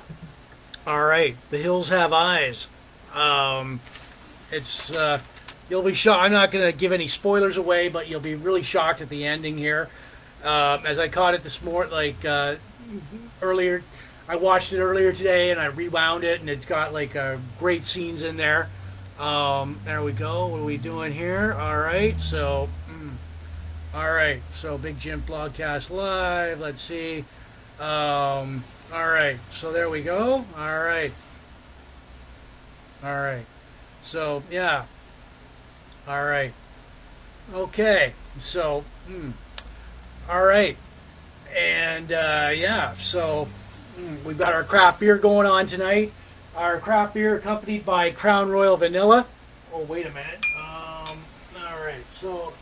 All right. The hills have eyes. It's you'll be shocked. I'm not going to give any spoilers away, but you'll be really shocked at the ending here. As I caught it this morning, earlier, I watched it earlier today, and I rewound it, and it's got like great scenes in there. There we go. What are we doing here? All right. So, all right. So, Big Jim Blogcast Live. Let's see. All right. So there we go. All right. All right. So yeah. All right. Okay. So. All right. And yeah. So we've got our craft beer going on tonight. Our craft beer accompanied by Crown Royal Vanilla. Oh, wait a minute. All right. So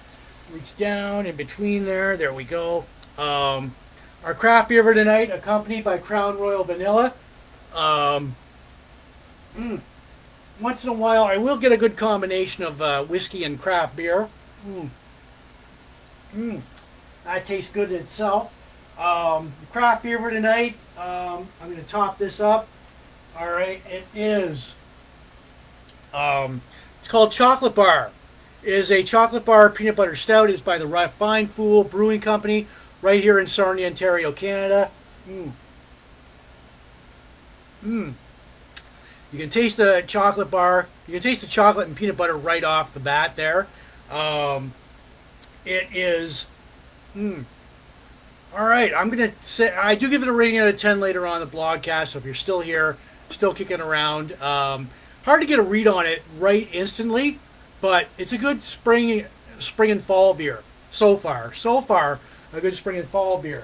reach down in between there. There we go. Our craft beer for tonight accompanied by Crown Royal Vanilla. Once in a while, I will get a good combination of whiskey and craft beer. That tastes good in itself. Craft beer for tonight. I'm going to top this up. All right, it is. It's called Chocolate Bar. It is a chocolate bar peanut butter stout. It's by the Refined Fool Brewing Company, right here in Sarnia, Ontario, Canada. You can taste the chocolate bar. You can taste the chocolate and peanut butter right off the bat there. It is. All right, I'm going to say, I do give it a rating out of 10 later on in the blogcast, so if you're still here, still kicking around. Hard to get a read on it right instantly, but it's a good spring and fall beer so far. So far, a good spring and fall beer.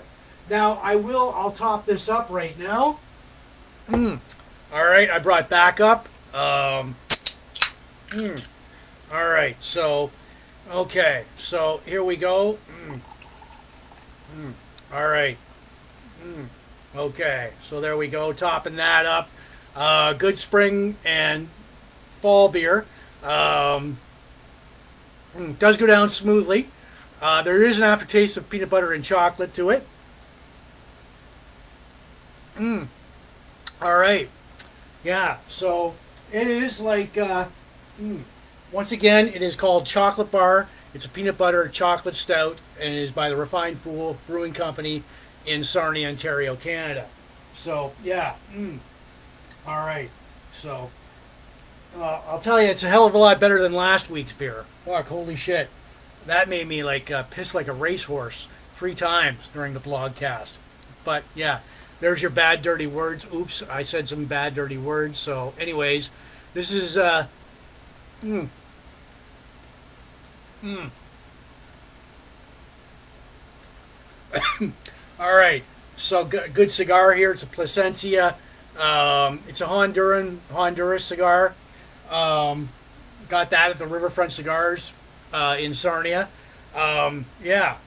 Now, I'll top this up right now. All right, I brought back up. All right, so, okay, so here we go. All right. Okay, so there we go, topping that up. Good spring and fall beer. Does go down smoothly. There is an aftertaste of peanut butter and chocolate to it. All right. Yeah, so it is like, once again, it is called Chocolate Bar. It's a peanut butter chocolate stout, and it is by the Refined Fool Brewing Company in Sarnia, Ontario, Canada. So, yeah. All right. So, I'll tell you, it's a hell of a lot better than last week's beer. Fuck, holy shit. That made me like piss like a racehorse 3 times during the blogcast. But, yeah. There's your bad, dirty words. Oops, I said some bad, dirty words. So, anyways, this is, All right. So, good cigar here. It's a Plasencia. It's a Honduras cigar. Got that at the Riverfront Cigars in Sarnia. Yeah.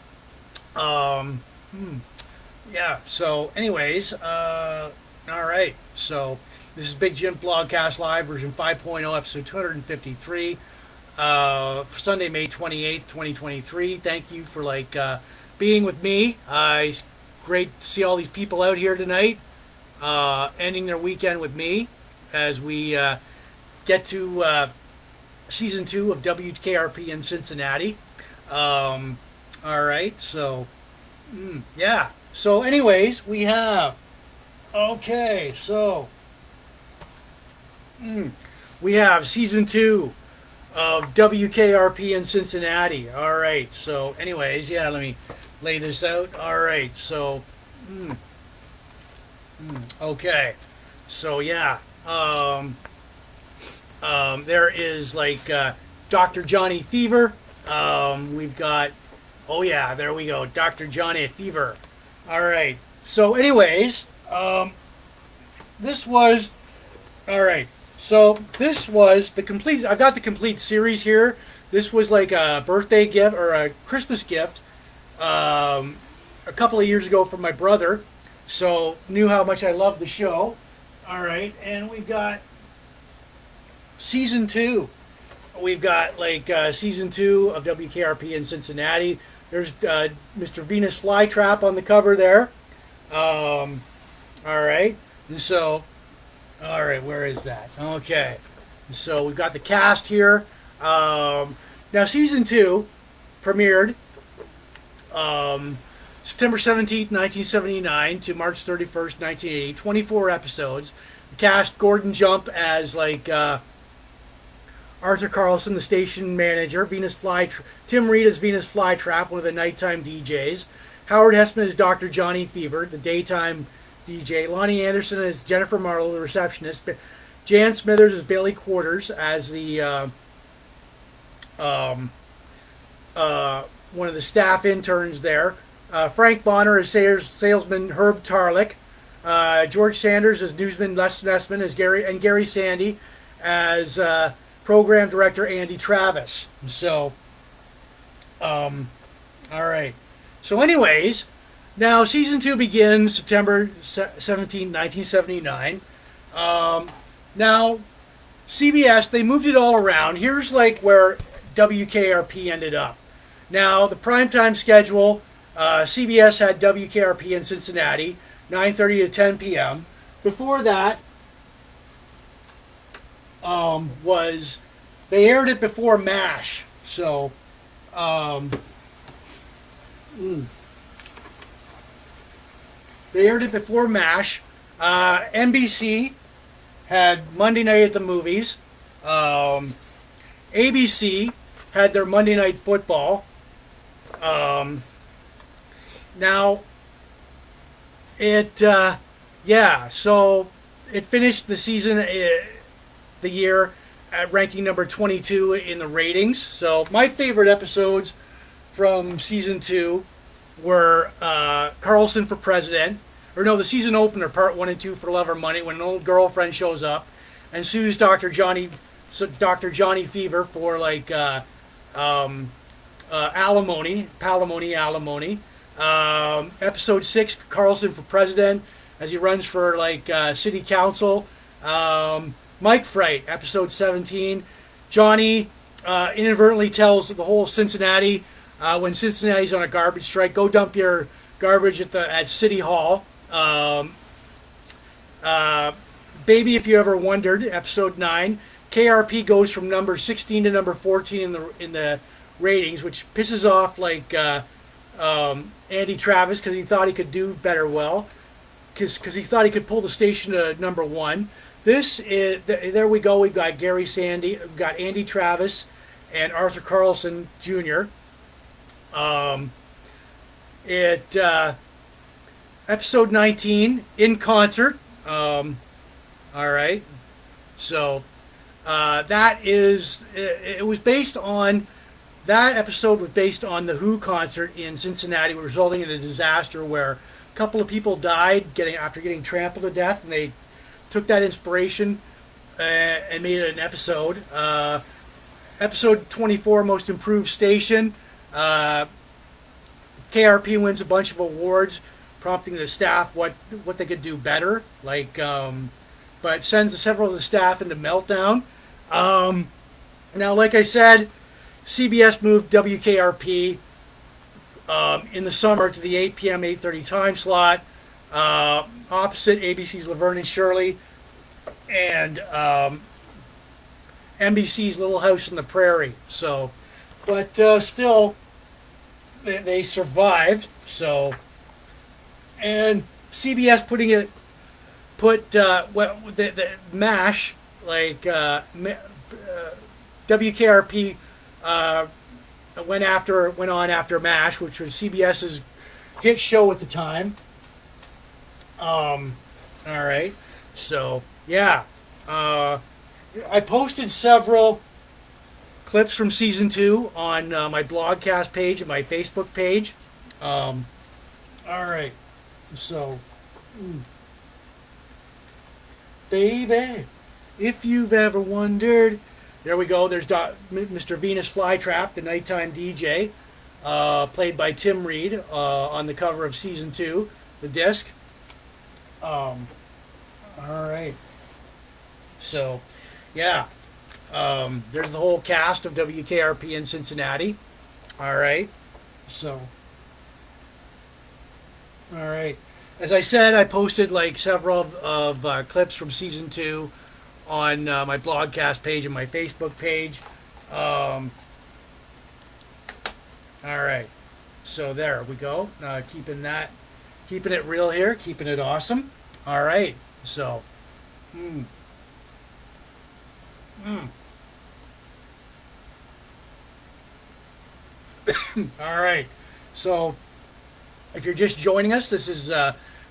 Yeah, so anyways, all right, so this is Big Jim Blogcast Live, version 5.0, episode 253, Sunday, May 28th, 2023. Thank you for, being with me. It's great to see all these people out here tonight, ending their weekend with me as we get to Season 2 of WKRP in Cincinnati. All right, so, yeah. So anyways, we have, okay, so, we have Season 2 of WKRP in Cincinnati. All right, so anyways, yeah, let me lay this out. All right, so, okay, so yeah, Um, there is like Dr. Johnny Fever. We've got, oh yeah, there we go, Dr. Johnny Fever. All right. So, anyways, this was all right. So this was the complete. I've got the complete series here. This was like a birthday gift or a Christmas gift a couple of years ago from my brother. So knew how much I loved the show. All right, and we've got season 2. We've got like season 2 of WKRP in Cincinnati. There's Mr. Venus Flytrap on the cover there. All right, and so, all right, where is that? Okay, so we've got the cast here. Now season 2 premiered September 17th, 1979 to March 31st, 1980. 24 episodes. The cast: Gordon Jump as like Arthur Carlson, the station manager. Tim Reed as Venus Flytrap, one of the nighttime DJs. Howard Hessman as Dr. Johnny Fever, the daytime DJ. Lonnie Anderson as Jennifer Marlowe, the receptionist. Jan Smithers as Bailey Quarters as the one of the staff interns there. Frank Bonner as salesman Herb Tarlick. George Sanders as newsman Les Nessman as Gary Sandy as program director Andy Travis. So, all right. So, anyways, now season 2 begins September 17, 1979. Now, CBS, they moved it all around. Here's like where WKRP ended up. Now, the primetime schedule, CBS had WKRP in Cincinnati, 9:30 to 10 p.m. Before that was, they aired it before MASH. So, they aired it before MASH. NBC had Monday Night at the Movies. ABC had their Monday Night Football. Now, so it finished the season, the year, at ranking number 22 in the ratings. So my favorite episodes from season 2 were Carlson for President, or no, the season opener, part 1 and 2 for Love or Money, when an old girlfriend shows up and sues Dr. Johnny Fever for like alimony. Episode 6, Carlson for President, as he runs for like city council. Mike Fright, episode 17. Johnny inadvertently tells the whole Cincinnati, when Cincinnati's on a garbage strike, go dump your garbage at City Hall. Baby, If You Ever Wondered, episode 9. KRP goes from number 16 to number 14 in the ratings, which pisses off like Andy Travis, because he thought he could do better, because he thought he could pull the station to number 1. This is, there we go. We've got Gary Sandy, we've got Andy Travis, and Arthur Carlson Jr. Episode 19, In Concert. All right. So that was based on, that episode was based on the Who concert in Cincinnati, resulting in a disaster where a couple of people died after getting trampled to death, and they took that inspiration and made it an episode. Episode 24, Most Improved Station. KRP wins a bunch of awards, prompting the staff what they could do better. But sends several of the staff into meltdown. Now, like I said, CBS moved WKRP in the summer to the 8 p.m., 8:30 time slot, opposite ABC's Laverne and Shirley and NBC's Little House on the Prairie. So, but still, they survived. So, and CBS put the MASH, like WKRP went on after MASH, which was CBS's hit show at the time. All right, so yeah, I posted several clips from season 2 on my blogcast page and my Facebook page. All right, so, baby, if you've ever wondered, there we go. There's Mr. Venus Flytrap, the nighttime DJ, played by Tim Reed on the cover of season 2, the disc. All right, so yeah, there's the whole cast of WKRP in Cincinnati. All right, so. All right. As I said, I posted like several of clips from season 2 on my blogcast page and my Facebook page. All right. So there we go. Keeping it real here, keeping it awesome. All right. So, all right. So, if you're just joining us, this is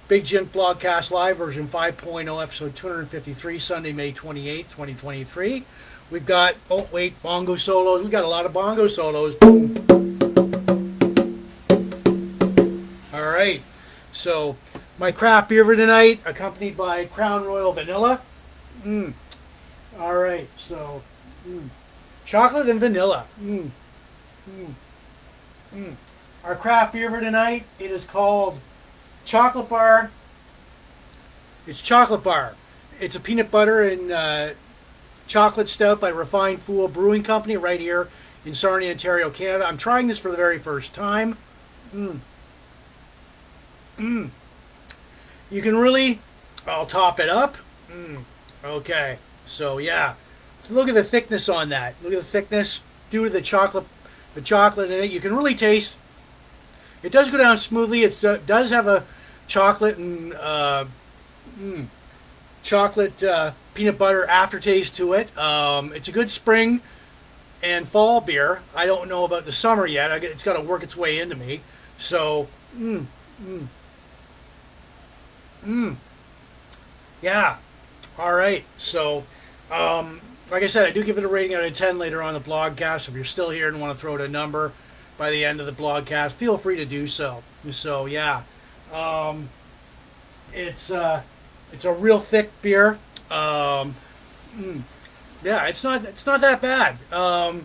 Big Jim Blogcast Live version 5.0, episode 253, Sunday, May 28, 2023. We've got, oh wait, bongo solos. We've got a lot of bongo solos. All right. So, my craft beer for tonight, accompanied by Crown Royal Vanilla. All right. So, chocolate and vanilla. Our craft beer for tonight, it is called Chocolate Bar. It's Chocolate Bar. It's a peanut butter and chocolate stout by Refined Fool Brewing Company right here in Sarnia, Ontario, Canada. I'm trying this for the very first time. You can really, I'll top it up. Okay, so yeah. Look at the thickness on that. Look at the thickness due to the chocolate in it. You can really taste. It does go down smoothly. It does have a chocolate and chocolate peanut butter aftertaste to it. It's a good spring and fall beer. I don't know about the summer yet. It's got to work its way into me. So, yeah. All right. So, like I said, I do give it a rating out of 10 later on the blogcast. If you're still here and want to throw out a number by the end of the blogcast, feel free to do so. So yeah, it's a real thick beer. Yeah, it's not that bad. All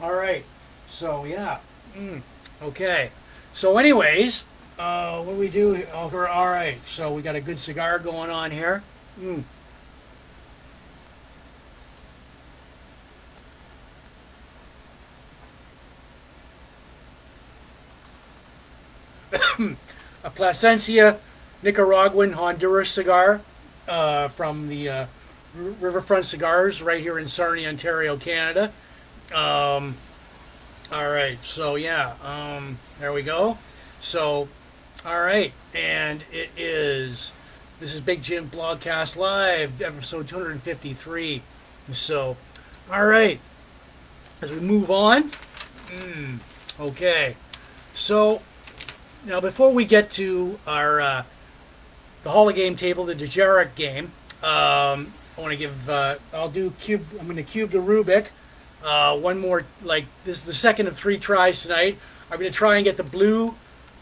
right, so yeah, okay. So anyways, what do we do? Oh, all right. So we got a good cigar going on here. A Plasencia Nicaraguan Honduras cigar from the Riverfront Cigars right here in Sarnia, Ontario, Canada. All right, so yeah, there we go. So, all right, and this is Big Jim Blogcast Live, episode 253. So, all right, as we move on, okay, so. Now, before we get to our the Hall of Game table, the Dejarik game, I want to give. I'll do cube. I'm going to cube the Rubick. One more. Like this is the second of 3 tries tonight. I'm going to try and get the blue.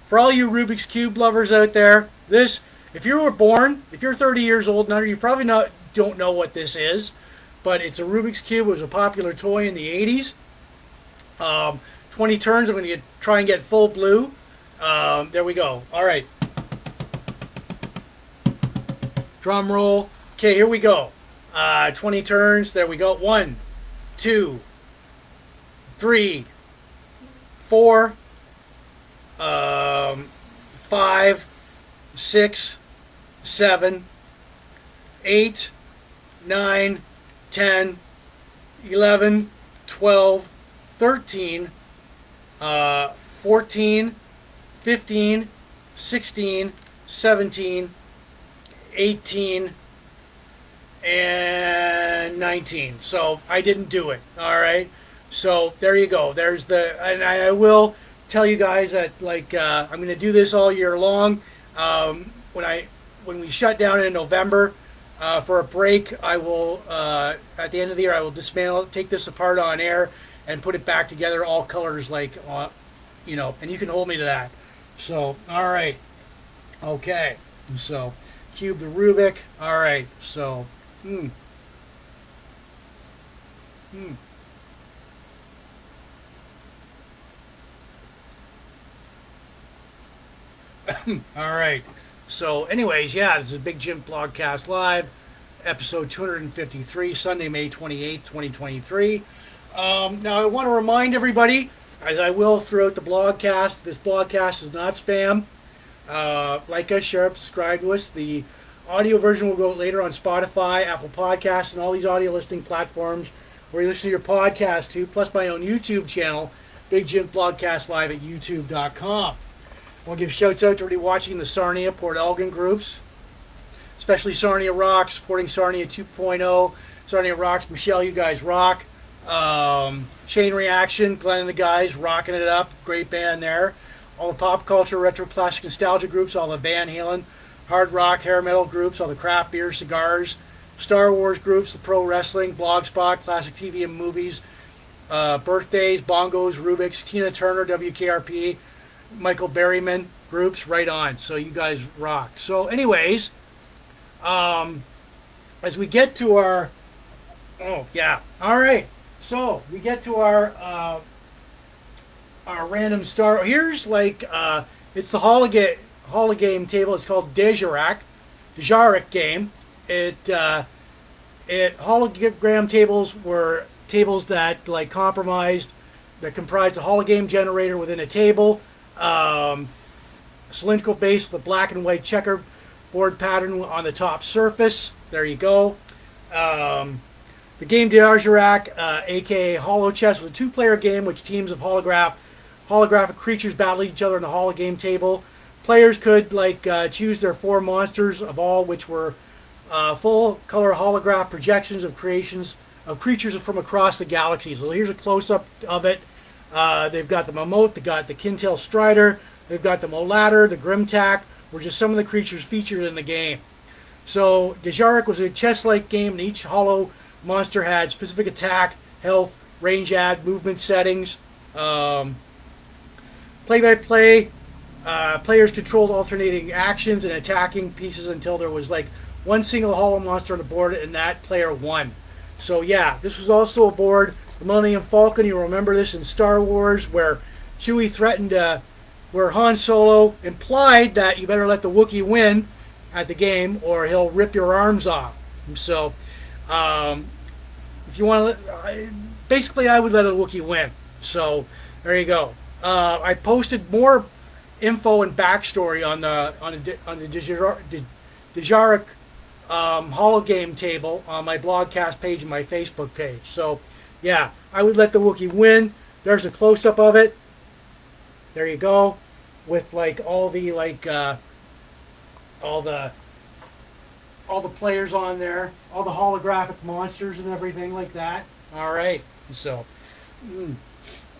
For all you Rubik's Cube lovers out there, if you were born, if you're 30 years old and under, you probably don't know what this is, but it's a Rubik's Cube. It was a popular toy in the 80s. 20 turns. I'm going to try and get full blue. There we go. All right. Drum roll. Okay, here we go. 20 turns. There we go. 1, 2, 3, 4, 5, 6, 7, 8, 9, 10, 11, 12, 13, 14, 15, 16, 17, 18, and 19. So I didn't do it. All right. So there you go. And I will tell you guys that I'm going to do this all year long. When we shut down in November, For a break, I will, at the end of the year, I will dismantle it, take this apart on air, and put it back together, all colors, like, and you can hold me to that. So, all right. Okay. So, cube the Rubick. All right. So, all right. So, anyways, yeah, this is Big Jim Blogcast Live, episode 253, Sunday, May 28th, 2023. Now, I want to remind everybody, as I will throughout the blogcast, this blogcast is not spam. Like us, share, subscribe to us. The audio version will go out later on Spotify, Apple Podcasts, and all these audio listening platforms where you listen to your podcast to, plus my own YouTube channel, Big Jim Blogcast Live at youtube.com. I'll give shouts out to everybody watching the Sarnia, Port Elgin groups, especially Sarnia Rocks, supporting Sarnia 2.0. Sarnia Rocks, Michelle, you guys rock. Chain Reaction, Glenn and the guys rocking it up. Great band there. All the pop culture, retro, classic, nostalgia groups, all the Van Halen, hard rock, hair metal groups, all the craft beer, cigars, Star Wars groups, the pro wrestling, Blogspot, classic TV and movies, birthdays, bongos, Rubick's, Tina Turner, WKRP, Michael Berryman groups, right on. So you guys rock. So anyways, as we get to our, all right. So we get to our random star. Here's like it's the hologram table. It's called Dejarik game. It hologram tables were tables that like comprised a hologram generator within a table. Cylindrical base with a black and white checkerboard pattern on the top surface. There you go. The game Dejarik, aka Holo Chess, was a two-player game which teams of holographic creatures battled each other on the hologram table. Players could choose their four monsters, of all which were full-color holograph projections of creatures from across the galaxy. So here's a close-up of it. They've got the Mammoth, they've got the Kintail Strider, they've got the Molatter, the Grimtack, were just some of the creatures featured in the game. So Dejarik was a chess-like game, and each holo monster had specific attack, health, range add, movement settings. Play-by-play, players controlled alternating actions and attacking pieces until there was like one single holo monster on the board, and that player won. So yeah, this was also aboard the Millennium Falcon. You'll remember this in Star Wars, where Chewie threatened, where Han Solo implied that you better let the Wookiee win at the game, or he'll rip your arms off. So, if you want to, basically, I would let a Wookiee win. So, there you go. I posted more info and backstory on the Dejarik hologame table on my blogcast page and my Facebook page. So, yeah, I would let the Wookiee win. There's a close-up of it. There you go, with like all the all the players on there, all the holographic monsters and everything like that. All right, so,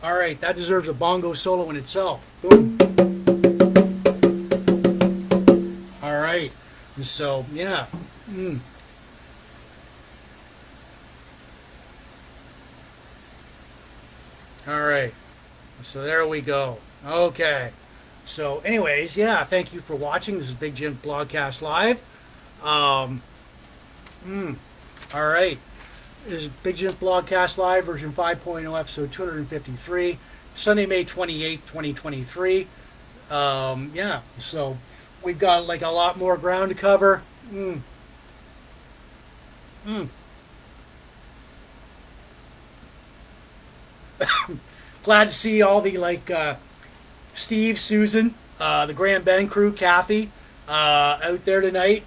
all right, that deserves a bongo solo in itself. Boom. All right, so yeah. All right, so there we go. Okay. So, anyways, yeah, thank you for watching. This is Big Jim Blogcast Live. All right. This is Big Jim Blogcast Live, version 5.0, episode 253, Sunday, May 28th, 2023. Yeah, so we've got like a lot more ground to cover. Glad to see all the Steve, Susan, the Grand Bend crew, Kathy, out there tonight.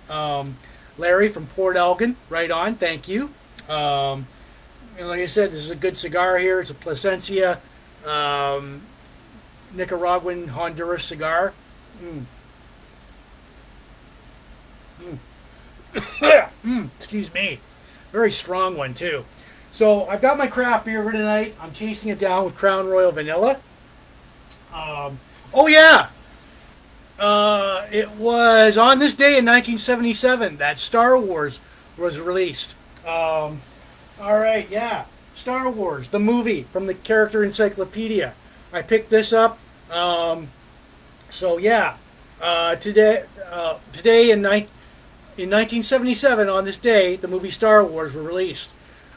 Larry from Port Elgin, right on, thank you. And like I said, this is a good cigar here. It's a Plasencia Nicaraguan Honduras cigar. Excuse me. Very strong one, too. So I've got my craft beer for tonight. I'm chasing it down with Crown Royal Vanilla. Oh yeah, it was on this day in 1977 that Star Wars was released. All right, yeah. Star Wars, the movie from the Character Encyclopedia. I picked this up. So yeah, today in 1977, on this day, the movie Star Wars were released.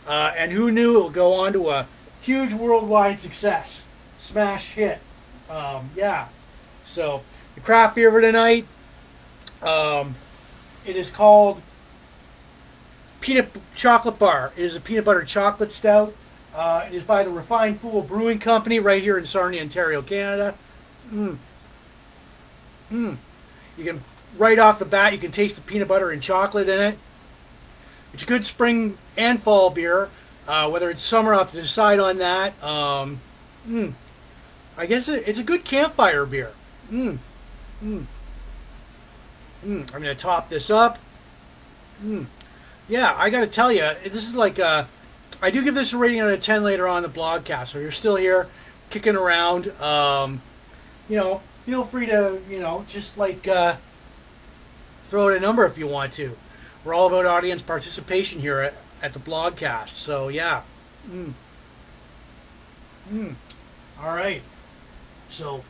And who knew it would go on to a huge worldwide success, smash hit. Yeah. So the craft beer for tonight, it is called Peanut Chocolate Bar. It is a peanut butter chocolate stout. It is by the Refined Fool Brewing Company right here in Sarnia, Ontario, Canada. You can, right off the bat, you can taste the peanut butter and chocolate in it. It's a good spring and fall beer. Whether it's summer, I'll have to decide on that. I guess it's a good campfire beer. I'm going to top this up. Yeah, I got to tell you, this is like I do give this a rating out of 10 later on in the blogcast. So if you're still here, kicking around, feel free to, just like throw out a number if you want to. We're all about audience participation here at the blogcast. So yeah. All right. So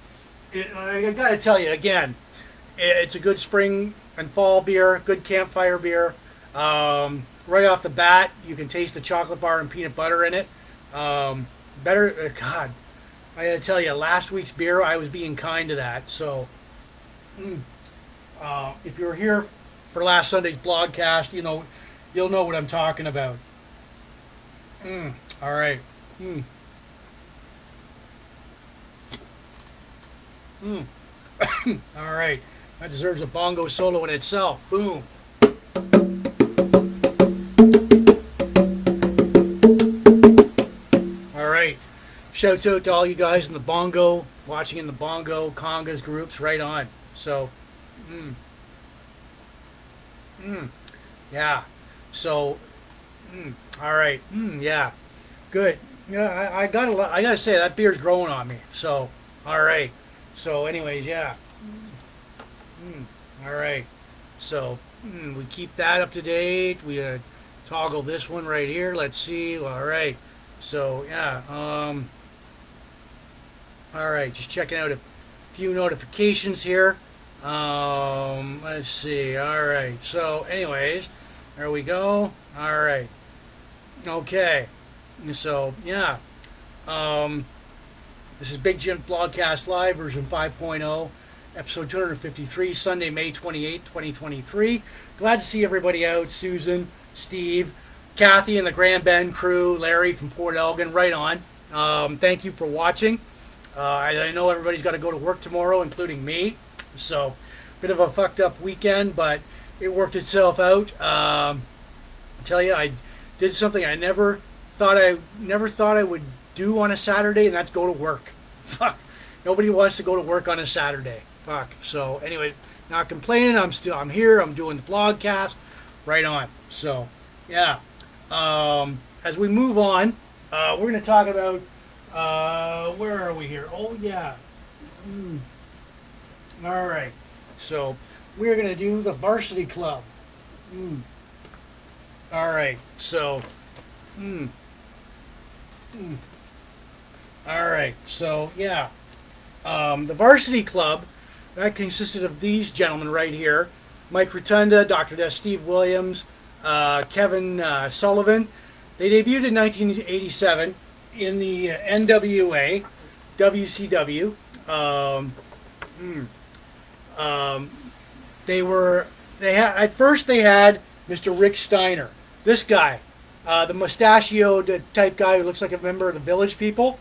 I got to tell you again, it's a good spring and fall beer, good campfire beer. Right off the bat, you can taste the chocolate bar and peanut butter in it. God, I gotta tell you, last week's beer, I was being kind to that. So, if you're here for last Sunday's blogcast, you'll know what I'm talking about. All right. All right. That deserves a bongo solo in itself. Boom. Shouts out to all you guys in the bongo, watching in the bongo, congas groups, right on. So, yeah. So, all right. Yeah. Good. Yeah, I gotta say, that beer's growing on me. So, all right. So, anyways, yeah. All right. So, we keep that up to date. We toggle this one right here. Let's see. All right. So, yeah. All right, just checking out a few notifications here. Let's see. All right. So, anyways, there we go. All right. Okay. So, yeah. This is Big Jim Blogcast Live, version 5.0, episode 253, Sunday, May 28, 2023. Glad to see everybody out. Susan, Steve, Kathy and the Grand Bend crew, Larry from Port Elgin, right on. Thank you for watching. I know everybody's got to go to work tomorrow, including me. So, bit of a fucked up weekend, but it worked itself out. I tell you, I did something I never thought I would do on a Saturday, and that's go to work. Fuck. Nobody wants to go to work on a Saturday. Fuck. So, anyway, not complaining. I'm here. I'm doing the blogcast. Right on. So, yeah. As we move on, we're going to talk about. Where are we here? Oh, yeah. All right. So, we're going to do the Varsity Club. All right. So, all right. So, yeah. The Varsity Club, that consisted of these gentlemen right here. Mike Rotunda, Dr. Death Steve Williams, Kevin Sullivan. They debuted in 1987. In the NWA, WCW, at first they had Mr. Rick Steiner, this guy, the mustachioed type guy who looks like a member of the Village People,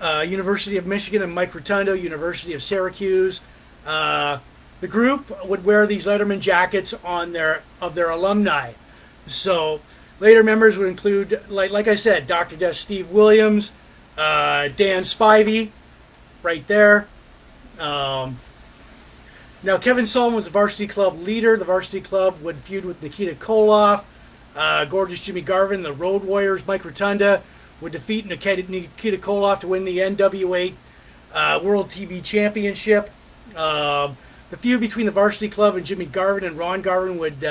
University of Michigan, and Mike Rotunda, University of Syracuse. The group would wear these Letterman jackets of their alumni, so. Later members would include, like I said, Dr. Death Steve Williams, Dan Spivey, right there. Now, Kevin Sullivan was the Varsity Club leader. The Varsity Club would feud with Nikita Koloff, Gorgeous Jimmy Garvin, the Road Warriors. Mike Rotunda would defeat Nikita Koloff to win the NWA World TV Championship. The feud between the Varsity Club and Jimmy Garvin and Ron Garvin would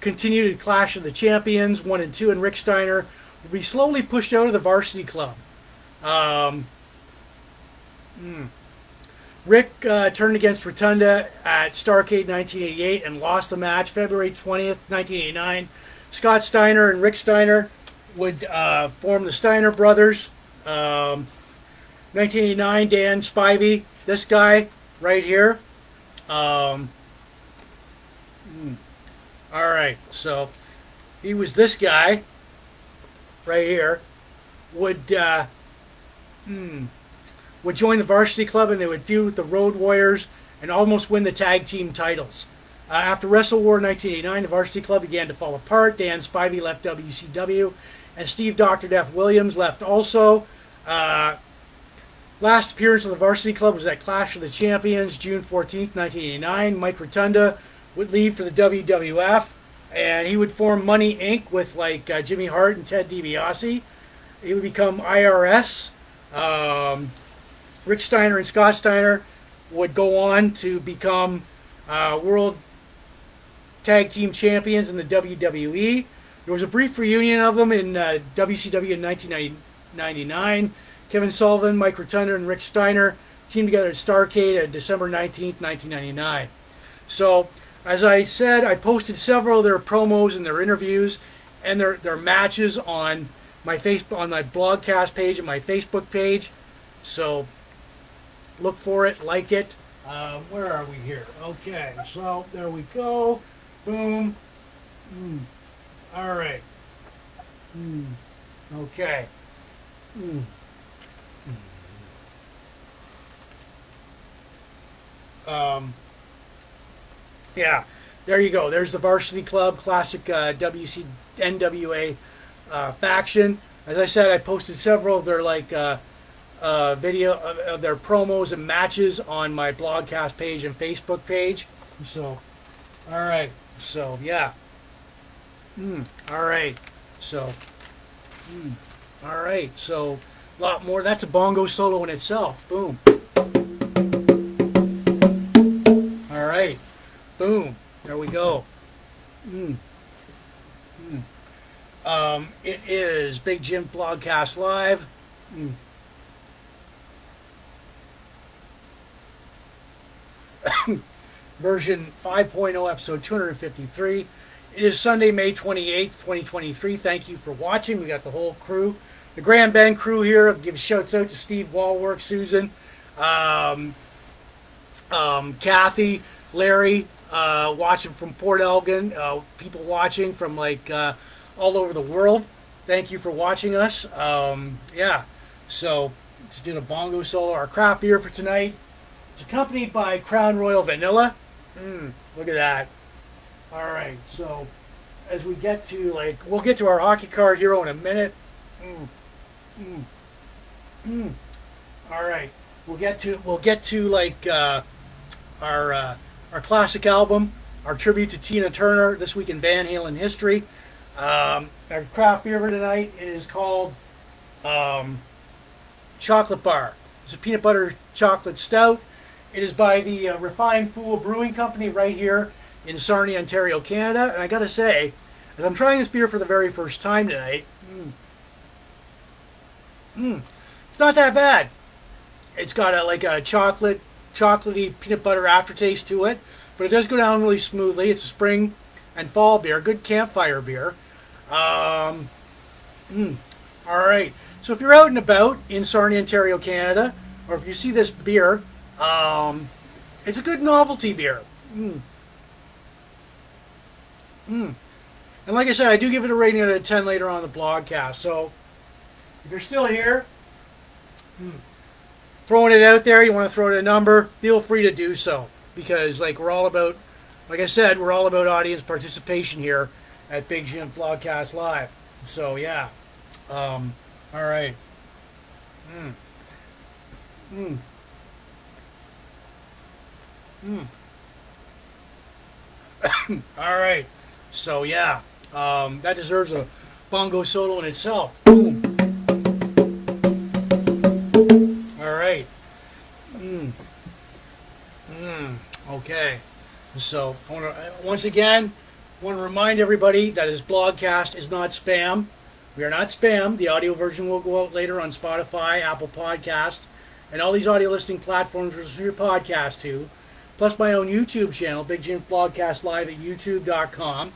continue to Clash of the Champions 1 and 2, and Rick Steiner would be slowly pushed out of the Varsity Club. Rick turned against Rotunda at Starrcade 1988 and lost the match February 20th, 1989. Scott Steiner and Rick Steiner would form the Steiner Brothers. 1989, Dan Spivey, this guy right here. All right, so he was this guy right here. Would join the Varsity Club, and they would feud with the Road Warriors and almost win the tag team titles. After Wrestle War 1989, the Varsity Club began to fall apart. Dan Spivey left WCW, and Steve Dr. Death Williams left also. Last appearance of the Varsity Club was at Clash of the Champions, June 14th, 1989. Mike Rotunda would leave for the WWF, and he would form Money Inc. with like Jimmy Hart and Ted DiBiase. He would become IRS. Rick Steiner and Scott Steiner would go on to become World Tag Team Champions in the WWE. There was a brief reunion of them in WCW in 1999. Kevin Sullivan, Mike Rotunda, and Rick Steiner teamed together at Starrcade on December 19th, 1999. So, as I said, I posted several of their promos and their interviews and their matches on my blogcast page and my Facebook page. So, look for it, like it. Where are we here? Okay, so there we go. Boom. All right. Okay. Yeah, there you go. There's the Varsity Club, classic NWA faction. As I said, I posted several of their video of their promos and matches on my blogcast page and Facebook page. So, all right. So yeah. All right. So. All right. So a lot more. That's a bongo solo in itself. Boom. All right. Boom. There we go. It is Big Jim Blogcast Live. Version 5.0, episode 253. It is Sunday, May 28th, 2023. Thank you for watching. We got the whole crew. The Grand Bend crew here. I'll give shouts out to Steve Wallwork, Susan, Kathy, Larry, watching from Port Elgin, people watching from all over the world. Thank you for watching us. Yeah, so let's do a bongo solo. Our craft beer for tonight. It's accompanied by Crown Royal Vanilla. Look at that. All right, so as we get to we'll get to our hockey card hero in a minute. All right, we'll get to our classic album, our tribute to Tina Turner this week in Van Halen history. Our craft beer for tonight is called Chocolate Bar. It's a peanut butter chocolate stout. It is by the Refined Fool Brewing Company right here in Sarnia, Ontario, Canada. And I gotta say, as I'm trying this beer for the very first time tonight, it's not that bad. It's got a chocolatey peanut butter aftertaste to it, but it does go down really smoothly. It's a spring and fall beer, good campfire beer. All right. So if you're out and about in Sarnia, Ontario, Canada, or if you see this beer, it's a good novelty beer. And like I said, I do give it a rating out of 10 later on the blogcast. So if you're still here, throwing it out there, you want to throw it a number, feel free to do so. Because we're all about, like I said, we're all about audience participation here at Big Jim Blogcast Live. So yeah. All right. All right. So yeah, that deserves a bongo solo in itself. Boom. All right. Okay. So, once again, I want to remind everybody that his blogcast is not spam. We are not spam. The audio version will go out later on Spotify, Apple Podcast, and all these audio listening platforms for your podcast to. Plus my own YouTube channel, Big Jims Blogcast Live at youtube.com.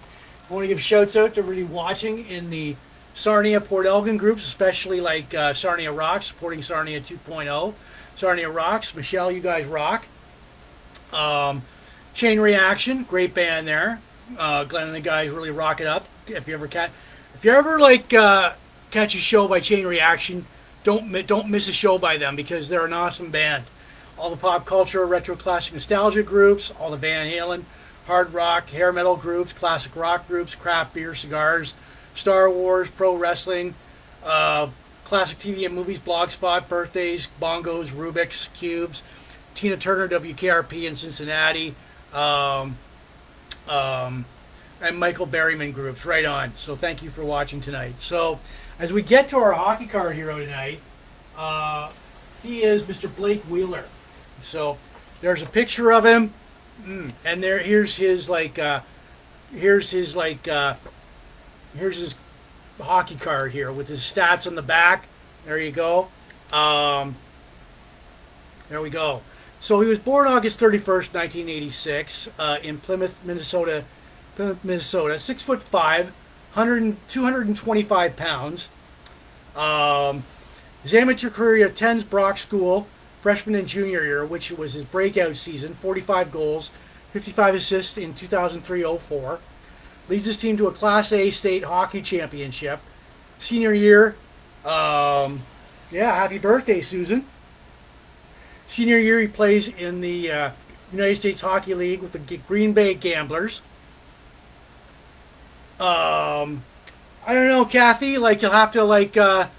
I want to give shouts out to everybody watching in the Sarnia Port Elgin groups, especially like Sarnia Rocks, supporting Sarnia 2.0. Sarnia Rocks, Michelle, you guys rock. Chain Reaction, great band there. Glenn and the guys really rock it up. If you ever catch a show by Chain Reaction, don't miss a show by them because they're an awesome band. All the pop culture, retro classic nostalgia groups, all the Van Halen, hard rock, hair metal groups, classic rock groups, craft beer, cigars, Star Wars, pro wrestling, classic TV and movies, Blogspot, birthdays, bongos, Rubick's, cubes, Tina Turner, WKRP in Cincinnati, and Michael Berryman groups. Right on. So thank you for watching tonight. So as we get to our hockey card hero tonight, he is Mr. Blake Wheeler. So there's a picture of him, and here's his hockey card here with his stats on the back. There you go. There we go. So he was born August 31st, 1986, in Plymouth, Minnesota. 6'5", 225 pounds. His amateur career attends Brock School, freshman and junior year, which was his breakout season. 45 goals, 55 assists in 2003-04. Leads his team to a Class A state hockey championship. Senior year, happy birthday, Susan. Senior year, he plays in the United States Hockey League with the Green Bay Gamblers. I don't know, Kathy. You'll have to,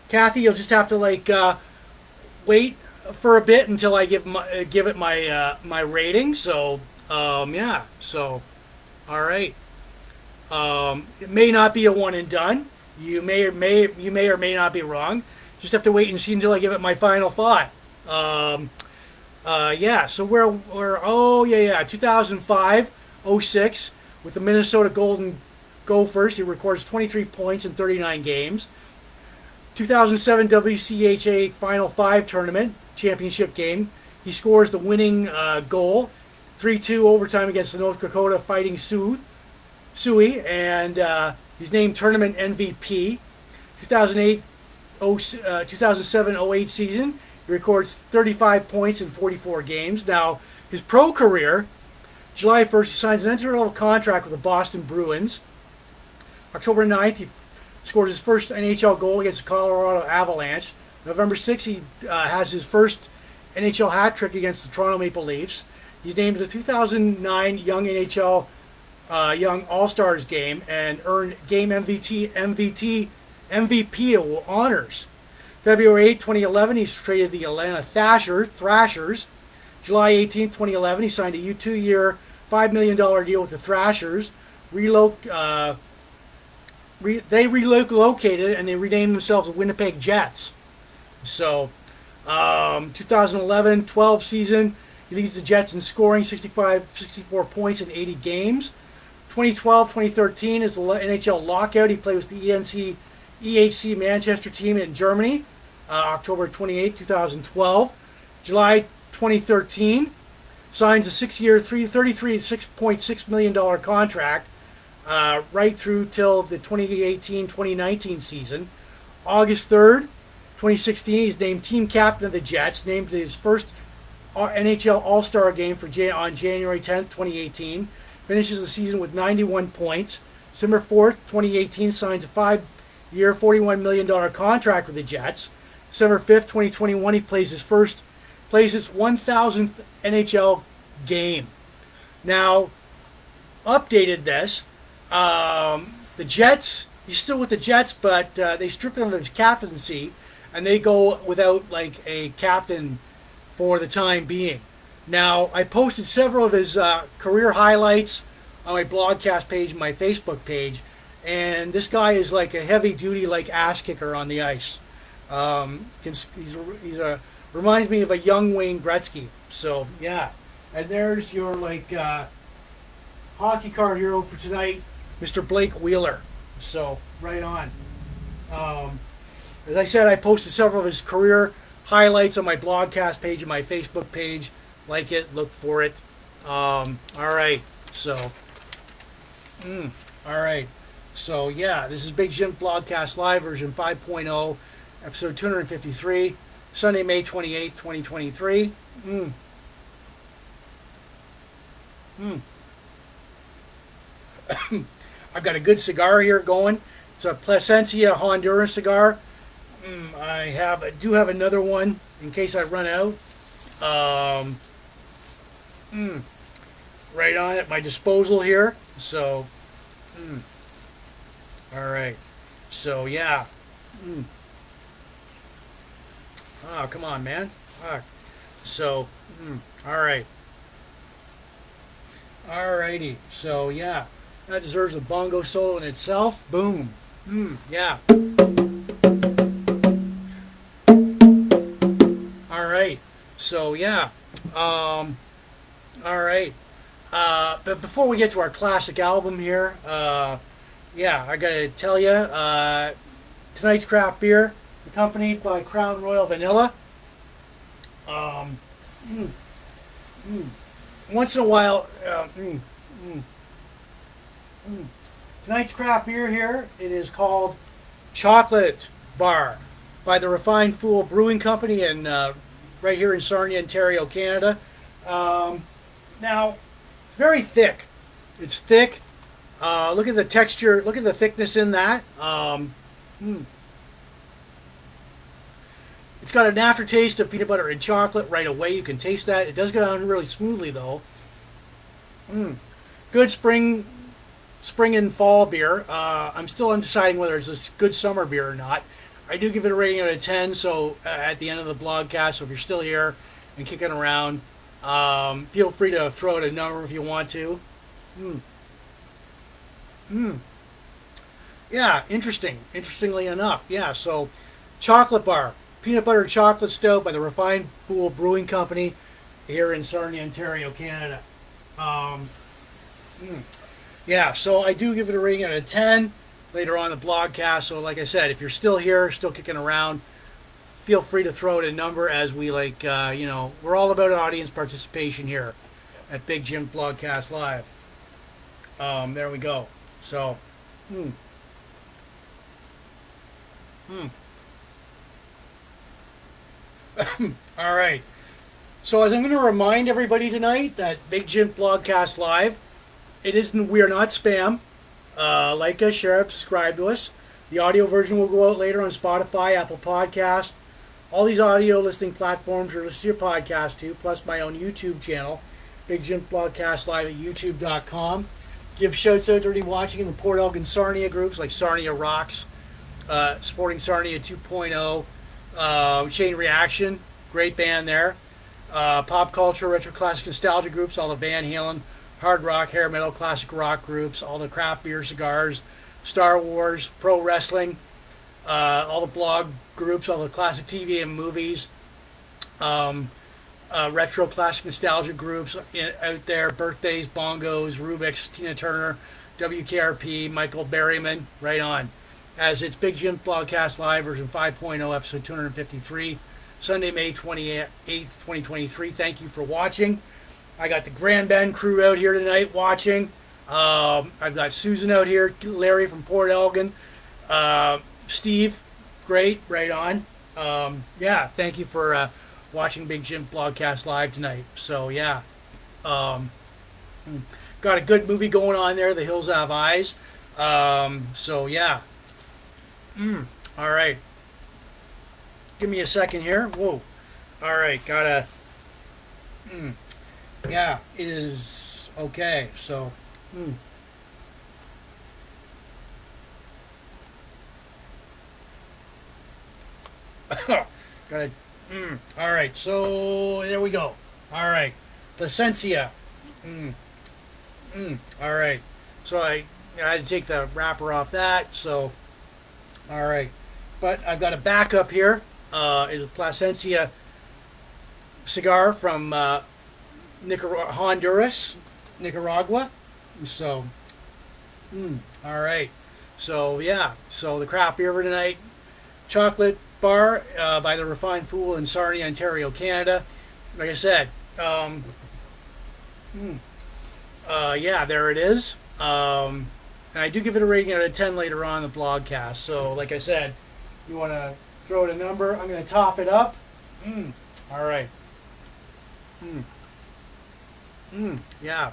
Kathy, you'll just have to wait for a bit until I give it my rating. So, So, all right. It may not be a one and done. You may or may not be wrong. Just have to wait and see until I give it my final thought. So we're 2005, 06 with the Minnesota Golden Gophers. He records 23 points in 39 games. 2007 WCHA Final Five tournament championship game. He scores the winning goal, 3-2 overtime against the North Dakota Fighting Sioux, and he's named tournament MVP. 2007-08 season, he records 35 points in 44 games. Now, his pro career, July 1st, he signs an entry-level contract with the Boston Bruins. October 9th, he scores his first NHL goal against the Colorado Avalanche. November 6th, he has his first NHL hat trick against the Toronto Maple Leafs. He's named to the 2009 Young NHL Young All-Stars game and earned game MVP honors. February 8, 2011, he's traded the Atlanta Thrashers. July 18, 2011, he signed a 2-year, $5 million deal with the Thrashers. They relocated and they renamed themselves the Winnipeg Jets. So, 2011-12 season, he leads the Jets in scoring, 64 points in 80 games. 2012-2013 is the NHL lockout. He played with the EHC Manchester team in Germany, October 28, 2012. July 2013, signs a 6-year, $6.6 million contract right through till the 2018-2019 season. August 3rd, 2016, he's named team captain of the Jets, named to his first NHL All-Star game on January 10th, 2018. Finishes the season with 91 points. December 4th, 2018, signs a 5-year, $41 million contract with the Jets. December 5th, 2021, he plays his 1,000th NHL game. Now, updated this. The Jets, he's still with the Jets, but they stripped him of his captaincy, and they go without a captain for the time being. Now, I posted several of his career highlights on my blogcast page and my Facebook page, and this guy is like a heavy-duty ass kicker on the ice. He's a Reminds me of a young Wayne Gretzky. So yeah, and there's your like hockey card hero for tonight, Mr. Blake Wheeler. So right on. As I said, I posted several of his career highlights on my blogcast page and my Facebook page. Like it, look for it. All right, so, all right, so yeah, this is Big Jim Blogcast Live version 5.0, episode 253, Sunday, May 28th, 2023. I've got a good cigar here going. It's a Plasencia Honduran cigar. I do have another one in case I run out. Right on at my disposal here. So, all right. So yeah. Oh, come on, man. So, all right. Alrighty. So yeah, that deserves a bongo solo in itself. Boom. Yeah. All right. So yeah. All right. But before we get to our classic album here, yeah, I gotta tell you, tonight's craft beer, accompanied by Crown Royal Vanilla. Once in a while, tonight's craft beer here, it is called Chocolate Bar by the Refined Fool Brewing Company and right here in Sarnia, Ontario, Canada. Now, very thick. It's thick. Look at the texture. Look at the thickness in that. It's got an aftertaste of peanut butter and chocolate right away. You can taste that. It does go down really smoothly, though. Good spring and fall beer. I'm still undeciding whether it's a good summer beer or not. I do give it a rating out of 10, so at the end of the blogcast, so if you're still here and kicking around, feel free to throw it a number if you want to. Yeah, interestingly enough. Yeah, so Chocolate Bar, peanut butter chocolate stout by the Refined Fool Brewing Company here in Sarnia, Ontario, Canada. Yeah, so I do give it a rating out of 10 later on in the blogcast. So like I said, if you're still here, still kicking around, feel free to throw it a number as we we're all about audience participation here at Big Jim Blogcast Live. There we go. So, all right. So as I'm going to remind everybody tonight that Big Jim Blogcast Live, we are not spam. Like us, share us, subscribe to us. The audio version will go out later on Spotify, Apple Podcast, all these audio listening platforms or listen to your podcast to, plus my own YouTube channel, Big Jim Blogcast Live at youtube.com. Give shouts out to everybody watching in the Port Elgin Sarnia groups like Sarnia Rocks, Sporting Sarnia 2.0, Chain Reaction, great band there. Pop culture, retro classic nostalgia groups, all the Van Halen, hard rock, hair metal, classic rock groups, all the craft beer, cigars, Star Wars, pro wrestling, all the blog groups, all the classic TV and movies, retro classic nostalgia groups out there, birthdays, bongos, Rubick's, Tina Turner, WKRP, Michael Berryman, right on. As it's Big Jim Blogcast Live version 5.0, episode 253, Sunday, May 28th, 2023. Thank you for watching. I got the Grand Bend crew out here tonight watching. I've got Susan out here, Larry from Port Elgin, Steve, great, right on. Yeah, thank you for watching Big Jim Blogcast Live tonight. So yeah, got a good movie going on there, The Hills Have Eyes. So yeah, all right. Give me a second here. Whoa. All right, gotta. Yeah, it is okay. So. Gotta. All right, so there we go. All right, Plasencia. All right, so I had to take the wrapper off that. So, all right, but I've got a backup here. Is Plasencia cigar from Honduras, Nicaragua. So, all right. So yeah. So the craft beer for tonight, chocolate bar by the Refined Fool in Sarnia, Ontario, Canada. Like I said, yeah, there it is. And I do give it a rating out of 10 later on in the blogcast. So, like I said, you want to throw it a number. I'm going to top it up. All right. Yeah.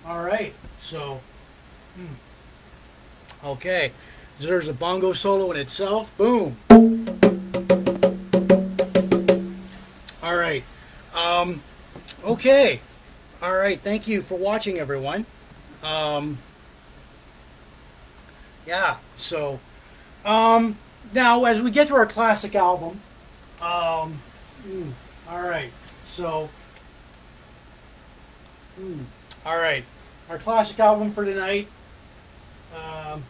All right. So, okay. So there's a bongo solo in itself. Boom. All right. Okay. All right. Thank you for watching, everyone. Yeah. So, now as we get to our classic album, all right. So, all right. Our classic album for tonight. All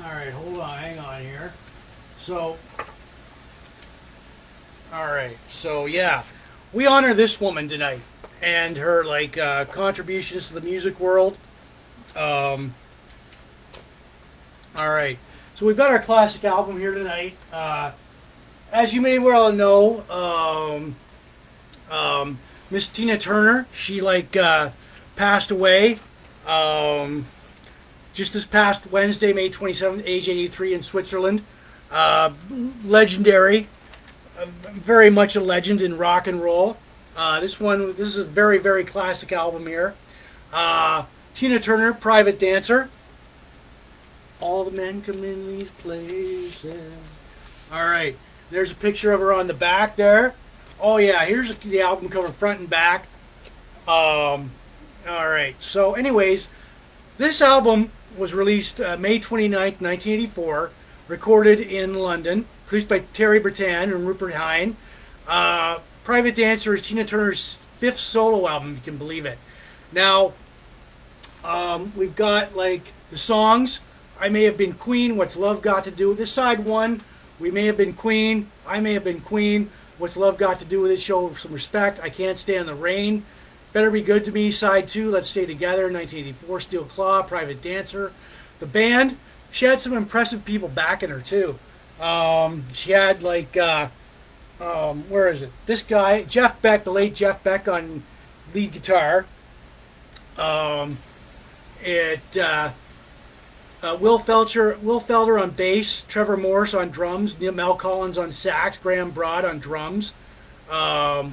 right. Hold on. Hang on here. So, all right. So, yeah. We honor this woman tonight and her contributions to the music world. All right, so we've got our classic album here tonight. As you may well know, Miss Tina Turner, she passed away just this past Wednesday, May 27th, age 83 in Switzerland. Legendary. Very much a legend in rock and roll. This is a very, very classic album here. Tina Turner, Private Dancer. All the men come in these places. All right, there's a picture of her on the back there. Oh yeah, here's the album cover, front and back. All right. So, anyways, this album was released May 29th, 1984. Recorded in London. Produced by Terry Breton and Rupert Hine. Private Dancer is Tina Turner's 5th solo album, if you can believe it. Now, we've got the songs. I May Have Been Queen, What's Love Got to Do with This? Side 1, We May Have Been Queen, I May Have Been Queen, What's Love Got to Do with It? Show some respect, I Can't Stand the Rain. Better Be Good to Me, Side 2, Let's Stay Together, 1984, Steel Claw, Private Dancer. The band, she had some impressive people backing her, too. She had where is it? This guy, Jeff Beck, the late Jeff Beck on lead guitar. Will Felder on bass, Trevor Morris on drums, Mel Collins on sax, Graham Broad on drums, Will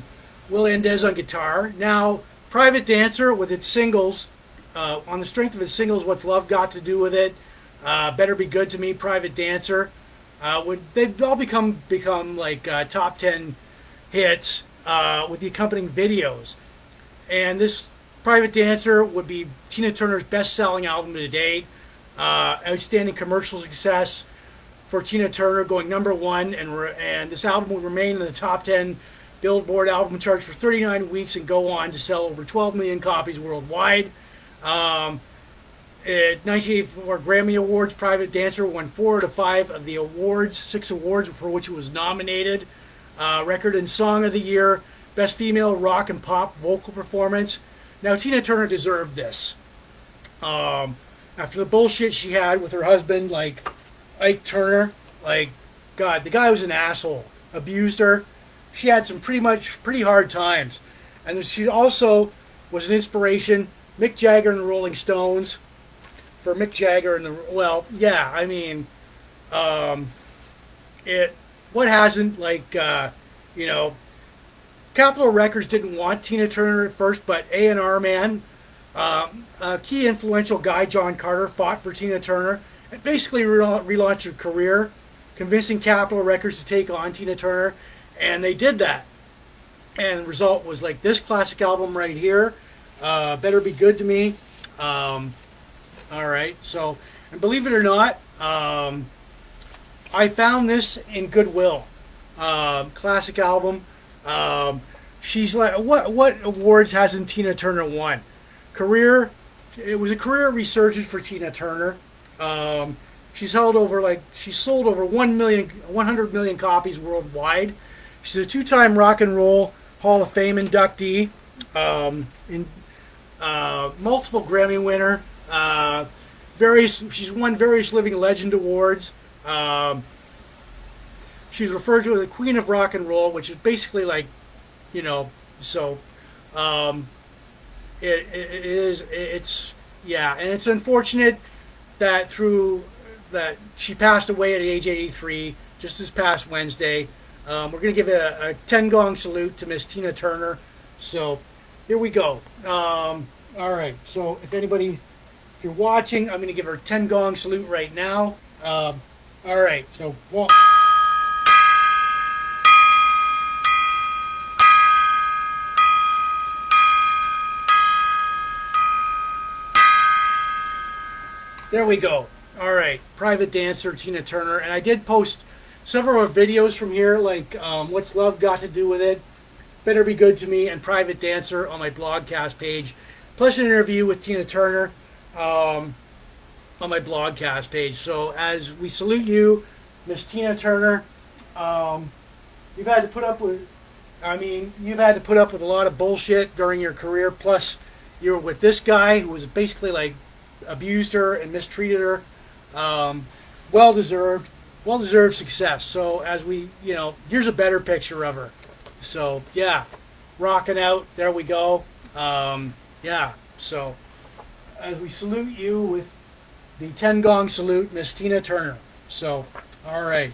Endez on guitar. Now, Private Dancer with its singles, on the strength of its singles, What's Love Got to Do with It? Better Be Good to Me, Private Dancer. They'd all become top 10 hits with the accompanying videos. And this Private Dancer would be Tina Turner's best-selling album to date. Outstanding commercial success for Tina Turner, going #1, and this album will remain in the top 10 Billboard album charts for 39 weeks and go on to sell over 12 million copies worldwide. At 1984 Grammy Awards, Private Dancer won 4 out of 5 of the awards, 6 awards for which it was nominated. Record and Song of the Year, Best Female Rock and Pop Vocal Performance. Now, Tina Turner deserved this. After the bullshit she had with her husband, Ike Turner, God, the guy was an asshole. Abused her. She had some pretty hard times. And she also was an inspiration. Mick Jagger and the Rolling Stones. For Mick Jagger and what hasn't, Capitol Records didn't want Tina Turner at first, but A&R man, a key influential guy, John Carter, fought for Tina Turner and basically relaunched her career, convincing Capitol Records to take on Tina Turner, and they did that. And the result was this classic album right here, Better Be Good to Me. All right, so, and believe it or not, I found this in Goodwill. Classic album. She's what awards hasn't Tina Turner won? It was a career resurgence for Tina Turner. She's sold over 100 million copies worldwide. She's a two-time Rock and Roll Hall of Fame inductee, multiple Grammy winner. She's won various Living Legend awards. She's referred to as the Queen of Rock and Roll, which is basically like, so it's unfortunate that she passed away at age 83 just this past Wednesday. We're going to give a 10 gong salute to Miss Tina Turner. So here we go. All right. So if you're watching, I'm going to give her a 10 gong salute right now. All right. So one. There we go. All right. Private dancer Tina Turner. And I did post several videos from here, like What's Love Got to Do with It, Better Be Good to Me, and Private Dancer on my blogcast page, plus an interview with Tina Turner on my blogcast page. So as we salute you, Miss Tina Turner, you've had to put up with a lot of bullshit during your career, plus you were with this guy who was basically like abused her and mistreated her. Well-deserved success. So as here's a better picture of her. So yeah, rocking out. There we go. So as we salute you with the 10 gong salute, Miss Tina Turner. So all right.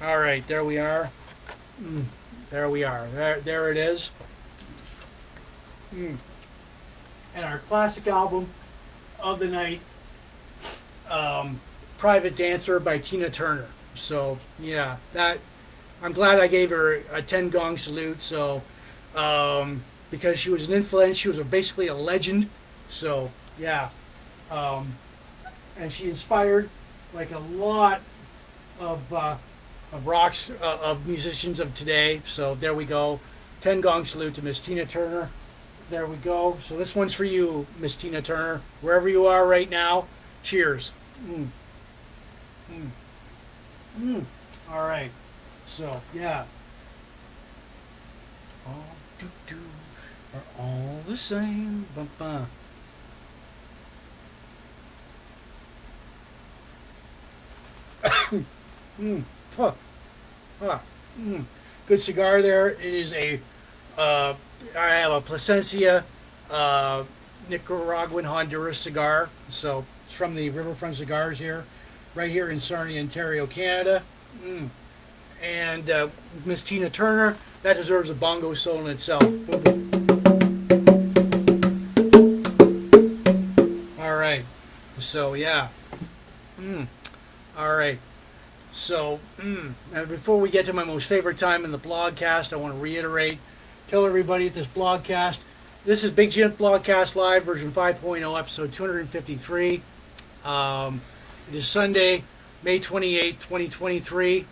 All right, there we are. There we are. There it is. And our classic album of the night, Private Dancer by Tina Turner. So, yeah, I'm glad I gave her a 10 gong salute. So, because she was she was basically a legend. So, yeah. And she inspired like a lot of musicians of today. So there we go. 10 gong salute to Miss Tina Turner. There we go. So this one's for you, Miss Tina Turner. Wherever you are right now, cheers. All right. So, yeah. All do are all the same. Bum-bum. Good cigar there. It is I have a Plasencia Nicaraguan Honduras cigar. So it's from the Riverfront Cigars here, right here in Sarnia, Ontario, Canada. And Miss Tina Turner, that deserves a bongo solo in itself. All right. So yeah. All right. So, now before we get to my most favorite time in the blogcast, I want to reiterate, tell everybody at this blogcast, this is Big Jims Blogcast Live, version 5.0, episode 253. It is Sunday, May 28th, 2023.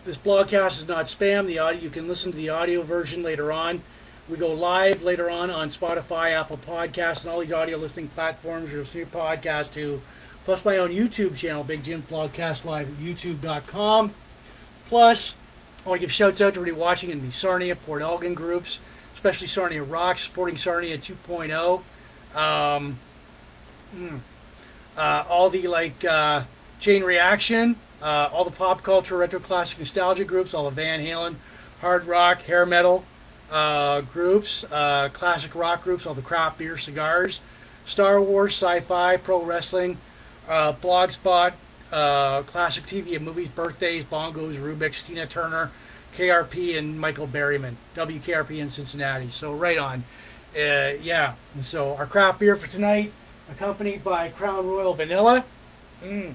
This blogcast is not spam. You can listen to the audio version later on. We go live later on Spotify, Apple Podcasts, and all these audio listening platforms. You'll see your podcast too. Plus my own YouTube channel, Big Jims Blogcast Live at youtube.com. Plus, I want to give shouts out to everybody watching in the Sarnia, Port Elgin groups, especially Sarnia Rock, supporting Sarnia 2.0. All the Chain Reaction, all the pop culture, retro classic nostalgia groups, all the Van Halen, hard rock, hair metal groups, classic rock groups, all the craft beer, cigars, Star Wars, sci-fi, pro wrestling, Blogspot, classic TV and movies, birthdays, bongos, Rubick, Tina Turner, KRP, and Michael Berryman, WKRP in Cincinnati. So right on. Yeah. And so our craft beer for tonight, accompanied by Crown Royal Vanilla. All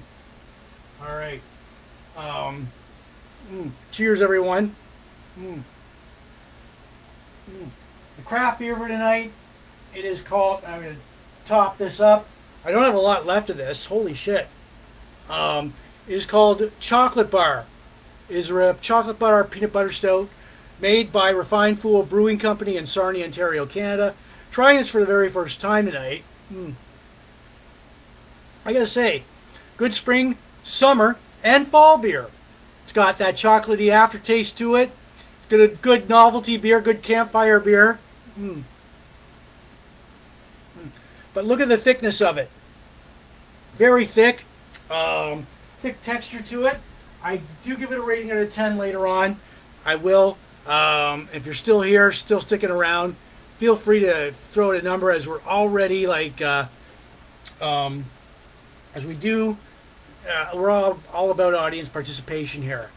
right. Cheers, everyone. The craft beer for tonight, it is called, I'm going to top this up. I don't have a lot left of this. Holy shit. It is called Chocolate Bar. It is a chocolate bar peanut butter stout. Made by Refined Fool Brewing Company in Sarnia, Ontario, Canada. Trying this for the very first time tonight. I gotta say, good spring, summer, and fall beer. It's got that chocolatey aftertaste to it. It's got a good novelty beer, good campfire beer. But look at the thickness of it. Very thick. Thick texture to it. I do give it a rating out of 10 later on. I will. If you're still here, still sticking around, feel free to throw it a number, as we're already like, as we do, we're all about audience participation here.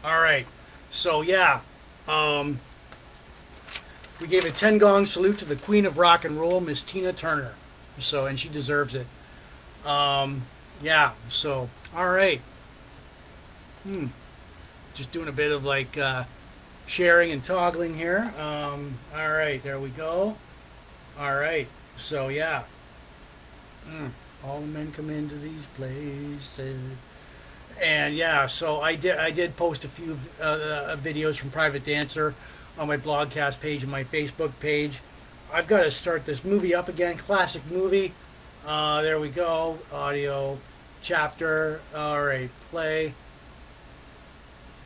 All right. So yeah, we gave a 10 gong salute to the queen of rock and roll, Miss Tina Turner. So, and she deserves it. Yeah. So, all right. Just doing a bit of like sharing and toggling here. All right. There we go. All right. So yeah. All the men come into these places. And yeah, so I did post a few videos from Private Dancer on my blogcast page and my Facebook page. I've got to start this movie up again. Classic movie. There we go. Audio chapter. All right, play.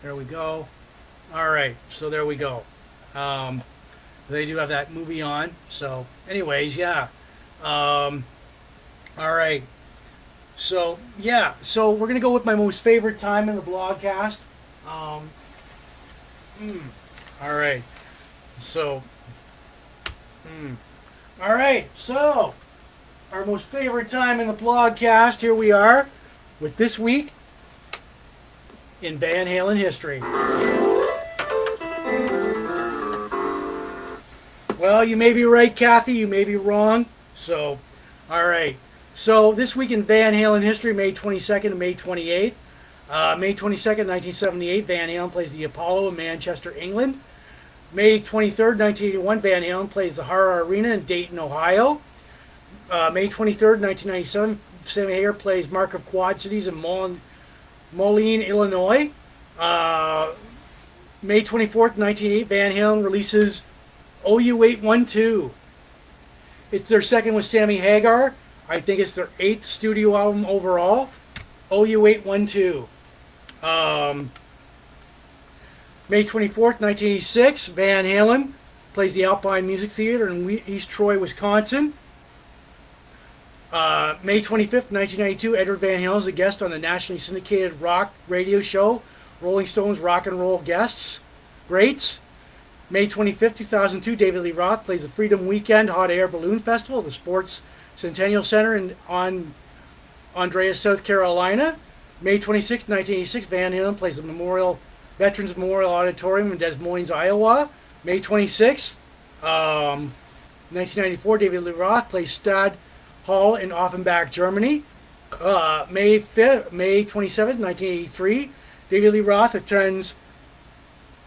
There we go. All right, so there we go. They do have that movie on. So, anyways, yeah. All right. So, yeah. So, we're going to go with my most favorite time in the blogcast. All right. So, all right. So, our most favorite time in the blogcast. Here we are with this week in Van Halen history. Well, you may be right, Kathy. You may be wrong. So, all right. So, this week in Van Halen history, May 22nd and May 28th. May 22nd, 1978, Van Halen plays the Apollo in Manchester, England. May 23rd, 1981, Van Halen plays the Hara Arena in Dayton, Ohio. May 23rd, 1997, Sammy Hagar plays Mark of Quad Cities in Moline, Illinois. May 24th, 1988, Van Halen releases OU812. It's their second with Sammy Hagar. I think it's their 8th studio album overall. OU812. May 24th, 1986, Van Halen plays the Alpine Music Theater in East Troy, Wisconsin. May 25th, 1992, Edward Van Halen is a guest on the nationally syndicated rock radio show, Rolling Stones Rock and Roll Guests. Greats. May 25th, 2002, David Lee Roth plays the Freedom Weekend Hot Air Balloon Festival at the Sports Centennial Center in Andreas, South Carolina. May 26th, 1986, Van Halen plays the Veterans Memorial Auditorium in Des Moines, Iowa. May 26th, 1994, David Lee Roth plays Stade Hall in Offenbach, Germany. May 27th, 1983, David Lee Roth attends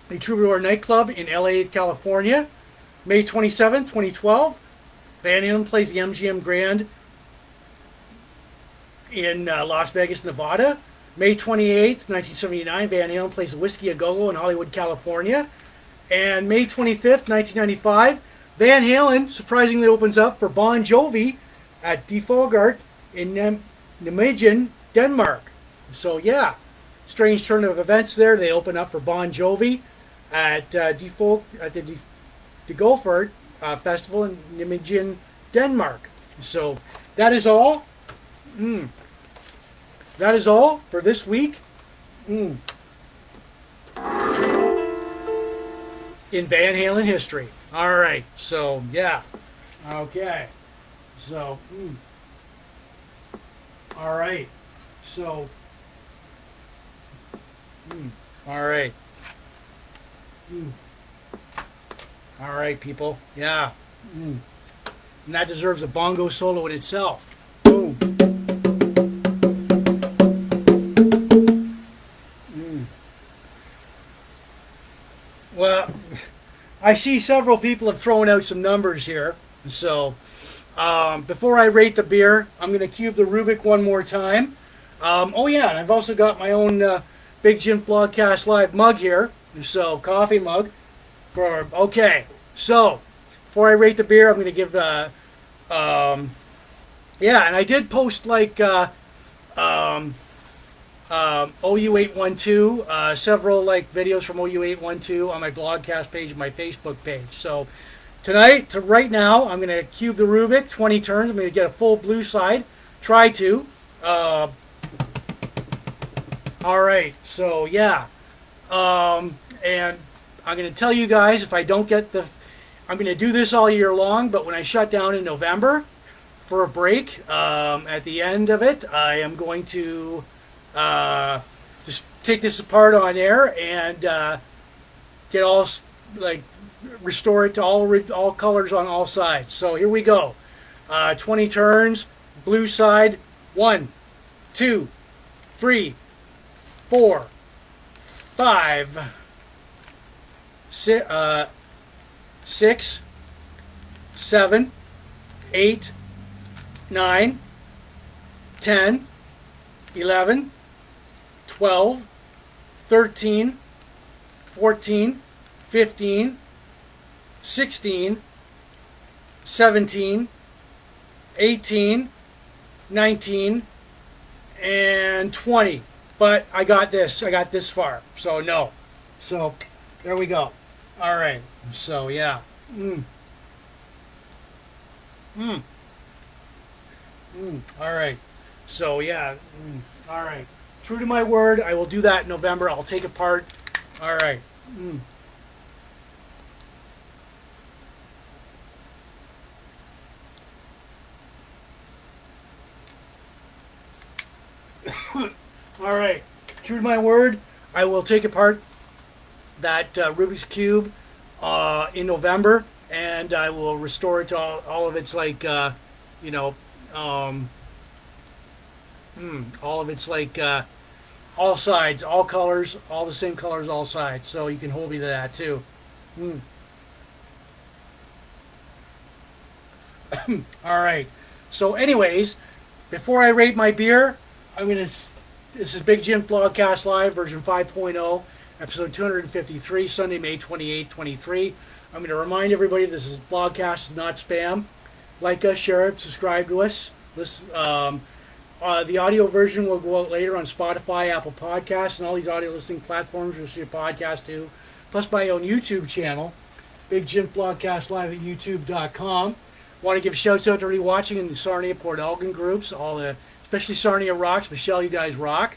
the Troubadour nightclub in LA, California. May 27th, 2012, Van Halen plays the MGM Grand in Las Vegas, Nevada. May 28th, 1979, Van Halen plays the Whiskey A Go-Go in Hollywood, California. And May 25th, 1995, Van Halen surprisingly opens up for Bon Jovi at De Fogart in Nijmegen, Denmark. So yeah, strange turn of events there. They open up for Bon Jovi at the De Golfert Festival in Nijmegen, Denmark. So that is all. That is all for this week in Van Halen history. All right. So yeah. Okay. So. All right. So. All right. All right, people. Yeah. And that deserves a bongo solo in itself. Boom. Well, I see several people have thrown out some numbers here. So, Before I rate the beer, I'm going to cube the Rubick one more time. Oh yeah, and I've also got my own Big Jim Blogcast Live mug here. So, coffee mug. Okay, so before I rate the beer, I'm going to give yeah, and I did post like OU812, several like videos from OU812 on my blogcast page and my Facebook page. So tonight, to right now, I'm going to cube the Rubick 20 turns. I'm going to get a full blue side. Try to. All right, so yeah. And I'm going to tell you guys if I don't get the... I'm going to do this all year long, but when I shut down in November for a break, at the end of it, I am going to just take this apart on air and get all, like, restore it to all colors on all sides. So here we go. 20 turns, blue side, 1, 2, 3, 4, 5, 6, 7, 8, 9, 10, 11, 12, 13, 14, 15, 16, 17, 18, 19, and 20. But I got this. I got this far. So no. So there we go. All right. So yeah. All right. So yeah. All right. True to my word, I will do that in November. I'll take apart. All right. All right. True to my word, I will take apart that Rubik's Cube in November, and I will restore it to all of its like, you know, all of its like all sides, all colors, all the same colors, all sides. So you can hold me to that too. All right. So, anyways, before I rate my beer, I'm gonna. This is Big Jim Blogcast Live version 5.0, episode 253, Sunday, May 28, 23. I'm going to remind everybody this is Blogcast, not spam. Like us, share it, subscribe to us. The audio version will go out later on Spotify, Apple Podcasts, and all these audio listening platforms. You'll see a podcast too. Plus my own YouTube channel, Big Jim Blogcast Live at youtube.com. Want to give shouts out to everybody watching in the Sarnia, Port Elgin groups, especially Sarnia Rocks. Michelle, you guys rock.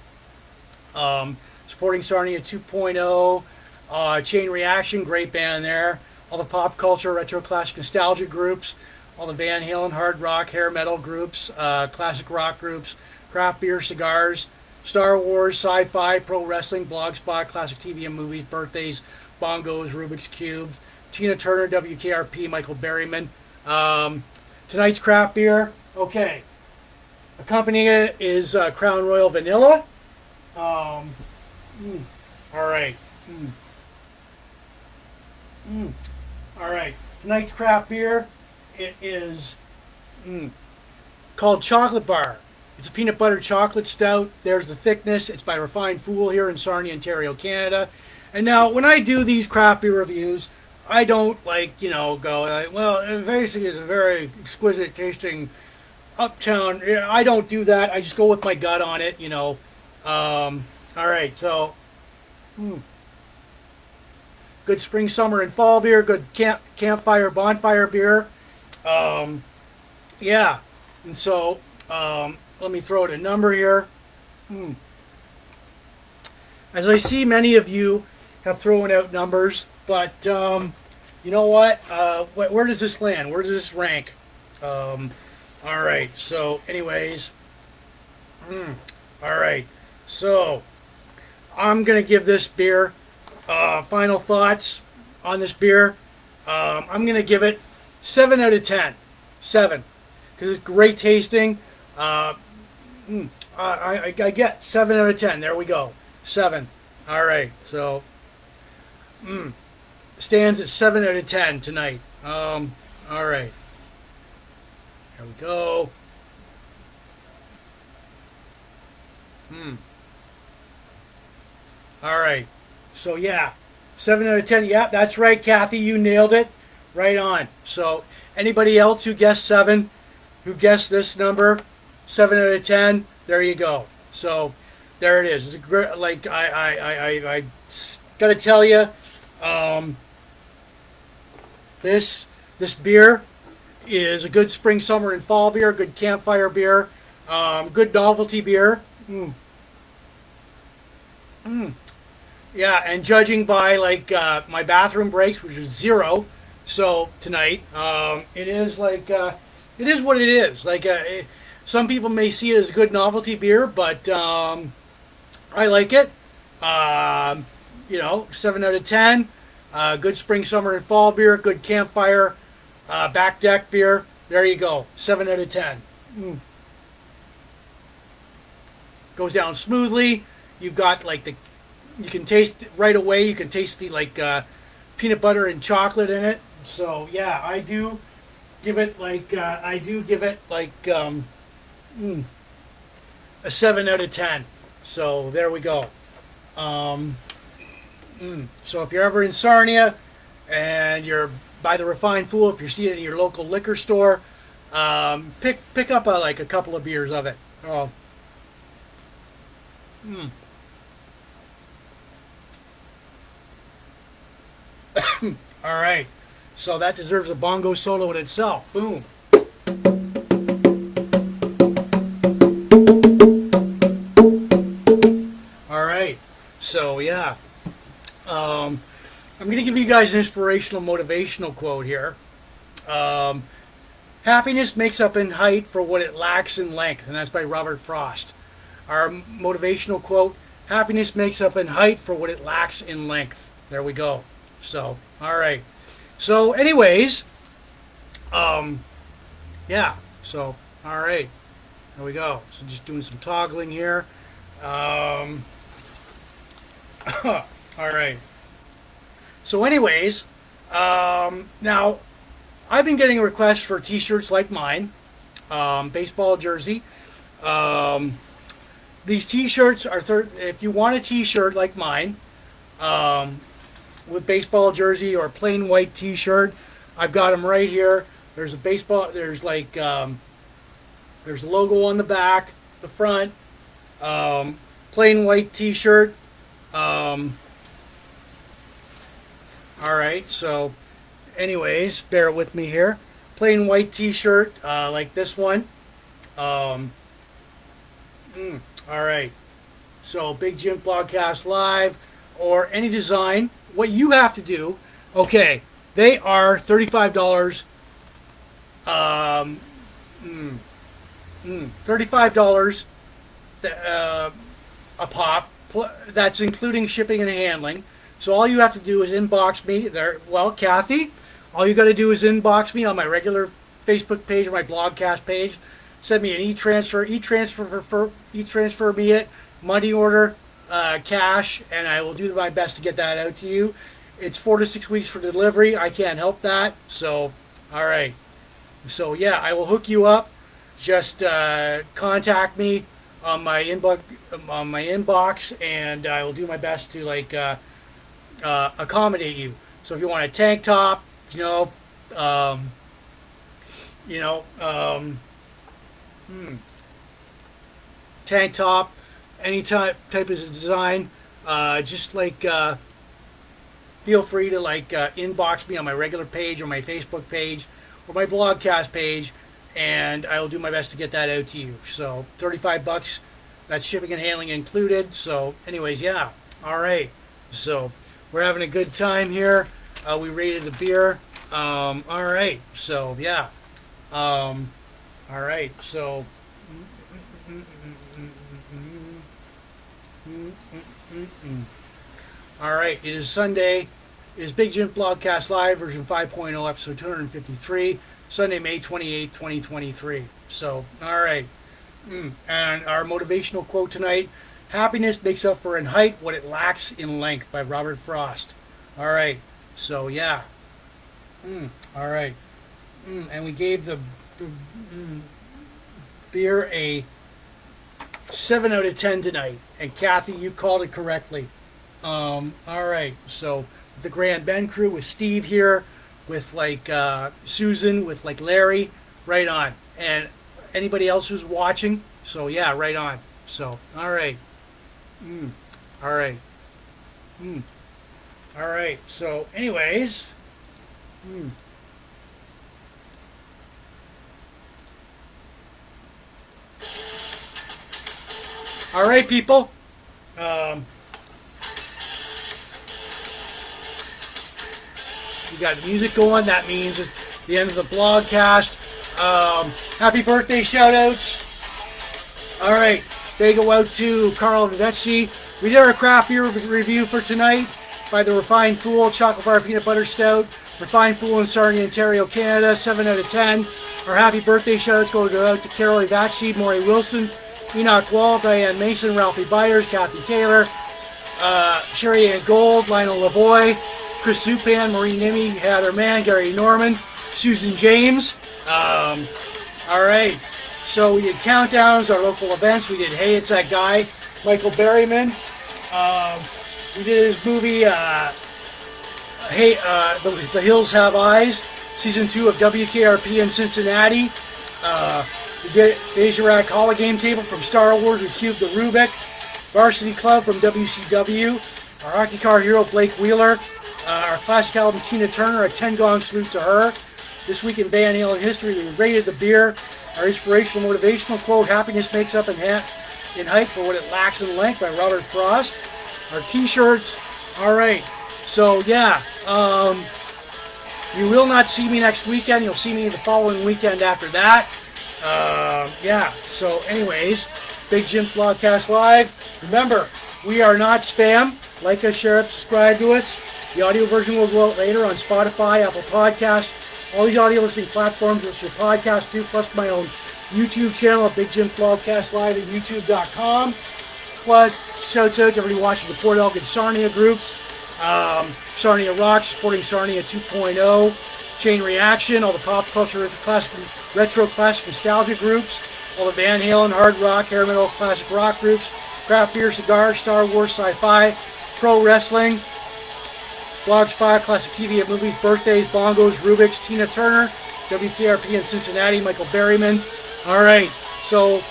Supporting Sarnia 2.0, Chain Reaction, great band there. All the pop culture, retro classic nostalgia groups, all the Van Halen, hard rock, hair metal groups, classic rock groups, craft beer, cigars, Star Wars, sci-fi, pro wrestling, blogspot, classic TV and movies, birthdays, bongos, Rubik's Cube, Tina Turner, WKRP, Michael Berryman. Tonight's craft beer, okay. Accompanying it is Crown Royal Vanilla. All right. All right. Tonight's craft beer, it is called Chocolate Bar. It's a peanut butter chocolate stout. There's the thickness. It's by Refined Fool here in Sarnia, Ontario, Canada. And now, when I do these craft beer reviews, I don't go like, well, basically it's a very exquisite tasting Uptown. I don't do that. I just go with my gut on it, all right, so good spring, summer, and fall beer. Good campfire, bonfire beer. Yeah, and so let me throw out a number here. As I see, many of you have thrown out numbers, but you know what? Where does this land? Where does this rank? All right, so anyways, all right, so I'm going to give this beer final thoughts on this beer. I'm going to give it 7 out of 10. 7, because it's great tasting. I get 7 out of 10. There we go. 7. All right, so stands at 7 out of 10 tonight. All right. There we go. All right. So yeah, 7 out of 10. Yeah, that's right, Kathy. You nailed it. Right on. So anybody else who guessed 7, who guessed this number, 7 out of 10. There you go. So there it is. It's a great. Like I got to tell you, this beer is a good spring, summer, and fall beer. Good campfire beer. Good novelty beer. Yeah, and judging by like my bathroom breaks, which is 0, so tonight, it is like it is what it is. Like some people may see it as a good novelty beer, but I like it. 7 out of 10. Good spring, summer, and fall beer. Good campfire, back deck beer. There you go. 7 out of 10. Goes down smoothly. You've got like you can taste it right away. You can taste the like peanut butter and chocolate in it. So yeah, I do give it like a 7 out of 10. So there we go. So if you're ever in Sarnia and you're by the Refined Fool, if you see it in your local liquor store, pick up a couple of beers of it. Oh. All right. So that deserves a bongo solo in itself. Boom. All right. So yeah. I'm going to give you guys an inspirational, motivational quote here. Happiness makes up in height for what it lacks in length, and that's by Robert Frost. Our motivational quote: happiness makes up in height for what it lacks in length. There we go. So, all right. So, anyways, yeah. So, all right. There we go. So, just doing some toggling here. All right. So, anyways, now I've been getting requests for T-shirts like mine, baseball jersey. These T-shirts are if you want a T-shirt like mine, with baseball jersey or plain white T-shirt, I've got them right here. There's a baseball. There's like there's a logo on the back, the front. Plain white T-shirt. All right, so anyways, bear with me here. Plain white T-shirt like this one. All right, so Big Jim Blogcast Live or any design. What you have to do, okay, they are $35. $35 a pop. That's including shipping and handling. So all you have to do is inbox me there. Well, Kathy, all you got to do is inbox me on my regular Facebook page or my Blogcast page. Send me an e-transfer me it, money order, cash, and I will do my best to get that out to you. It's 4 to 6 weeks for delivery. I can't help that. So, all right. So yeah, I will hook you up. Just contact me on my inbox, and I will do my best to accommodate you. So if you want a tank top, tank top, any type of design, just feel free to inbox me on my regular page or my Facebook page or my Blogcast page, and I will do my best to get that out to you. So $35, that's shipping and handling included. So anyways, yeah. All right. So we're having a good time here. We rated the beer. All right. So yeah. All right. So. All right. It is Sunday. It is Big Jim Blogcast Live version 5.0, episode 253. Sunday, May 28, 2023. So, all right. And our motivational quote tonight: happiness makes up for in height what it lacks in length, by Robert Frost. All right. So, yeah. All right. And we gave the beer a 7 out of 10 tonight. And Kathy, you called it correctly. All right, so the Grand Ben crew with Steve here, with like Susan, with like Larry, right on. And anybody else who's watching, so yeah, right on. So, all right. All right. All right, so anyways. All right, people. We got music going. That means it's the end of the blogcast. Happy birthday shout-outs. All right. They go out to Carl Vivecci. We did our craft beer review for tonight by the Refined Fool Chocolate Bar Peanut Butter Stout. Refined Fool in Sarnia, Ontario, Canada. 7 out of 10. Our happy birthday shout-outs go out to Carol Vivecci, Maury Wilson, Enoch Wall, Diane Mason, Ralphie Byers, Kathy Taylor, Sherry Ann Gold, Lionel Lavoie, Chris Supan, Maureen Nimmy, Heather Mann, Gary Norman, Susan James. All right. So we did countdowns, our local events. We did Hey, It's That Guy, Michael Berryman. We did his movie, Hey, The Hills Have Eyes, Season 2 of WKRP in Cincinnati. We did Dejarik Hall of Game Table from Star Wars. We cubed the Rubick. Varsity Club from WCW. Our hockey car hero, Blake Wheeler. Our classic album, Tina Turner, a 10-gong salute to her. This week in Van Halen history, we rated the beer. Our inspirational motivational quote, happiness makes up in height for what it lacks in length, by Robert Frost. Our t-shirts. All right. So, yeah. You will not see me next weekend. You'll see me the following weekend after that. Yeah. So, anyways, Big Jim's Blogcast Live. Remember, we are not spam. Like us, share us, subscribe to us. The audio version will go out later on Spotify, Apple Podcasts, all these audio listening platforms. It's your podcast too, plus my own YouTube channel at Big Jim's Blogcast Live at YouTube.com. Plus, shouts out to everybody watching the Port Elgin Sarnia groups. Sarnia Rocks, supporting Sarnia 2.0. Chain Reaction, all the pop culture, classic, retro classic nostalgia groups. All the Van Halen, hard rock, hair metal, classic rock groups. Craft beer, cigar, Star Wars, sci-fi, pro wrestling. Blogspot, classic TV and movies, birthdays, bongos, Rubick's, Tina Turner, WKRP in Cincinnati, Michael Berryman. All right, so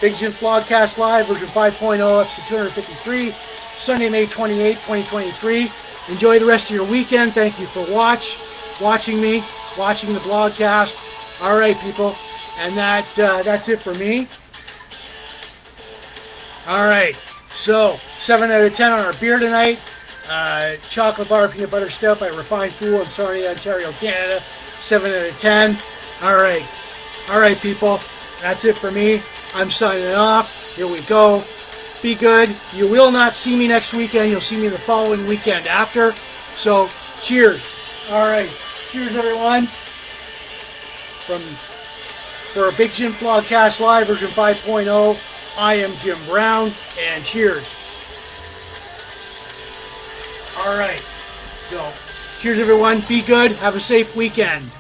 Big Jim's Blogcast Live, version 5.0, episode 253, Sunday, May 28, 2023. Enjoy the rest of your weekend. Thank you for watching me, watching the blogcast. All right, people, and that's it for me. All right, so 7 out of 10 on our beer tonight. Chocolate Bar Peanut Butter Stout by Refined Fool in Sarnia, Ontario, Canada. 7 out of 10. All right, people. That's it for me. I'm signing off. Here we go. Be good. You will not see me next weekend. You'll see me the following weekend after. So, cheers. All right. Cheers, everyone. For a Big Jim Blogcast Live version 5.0, I am Jim Brown, and cheers. All right. So, cheers, everyone. Be good. Have a safe weekend.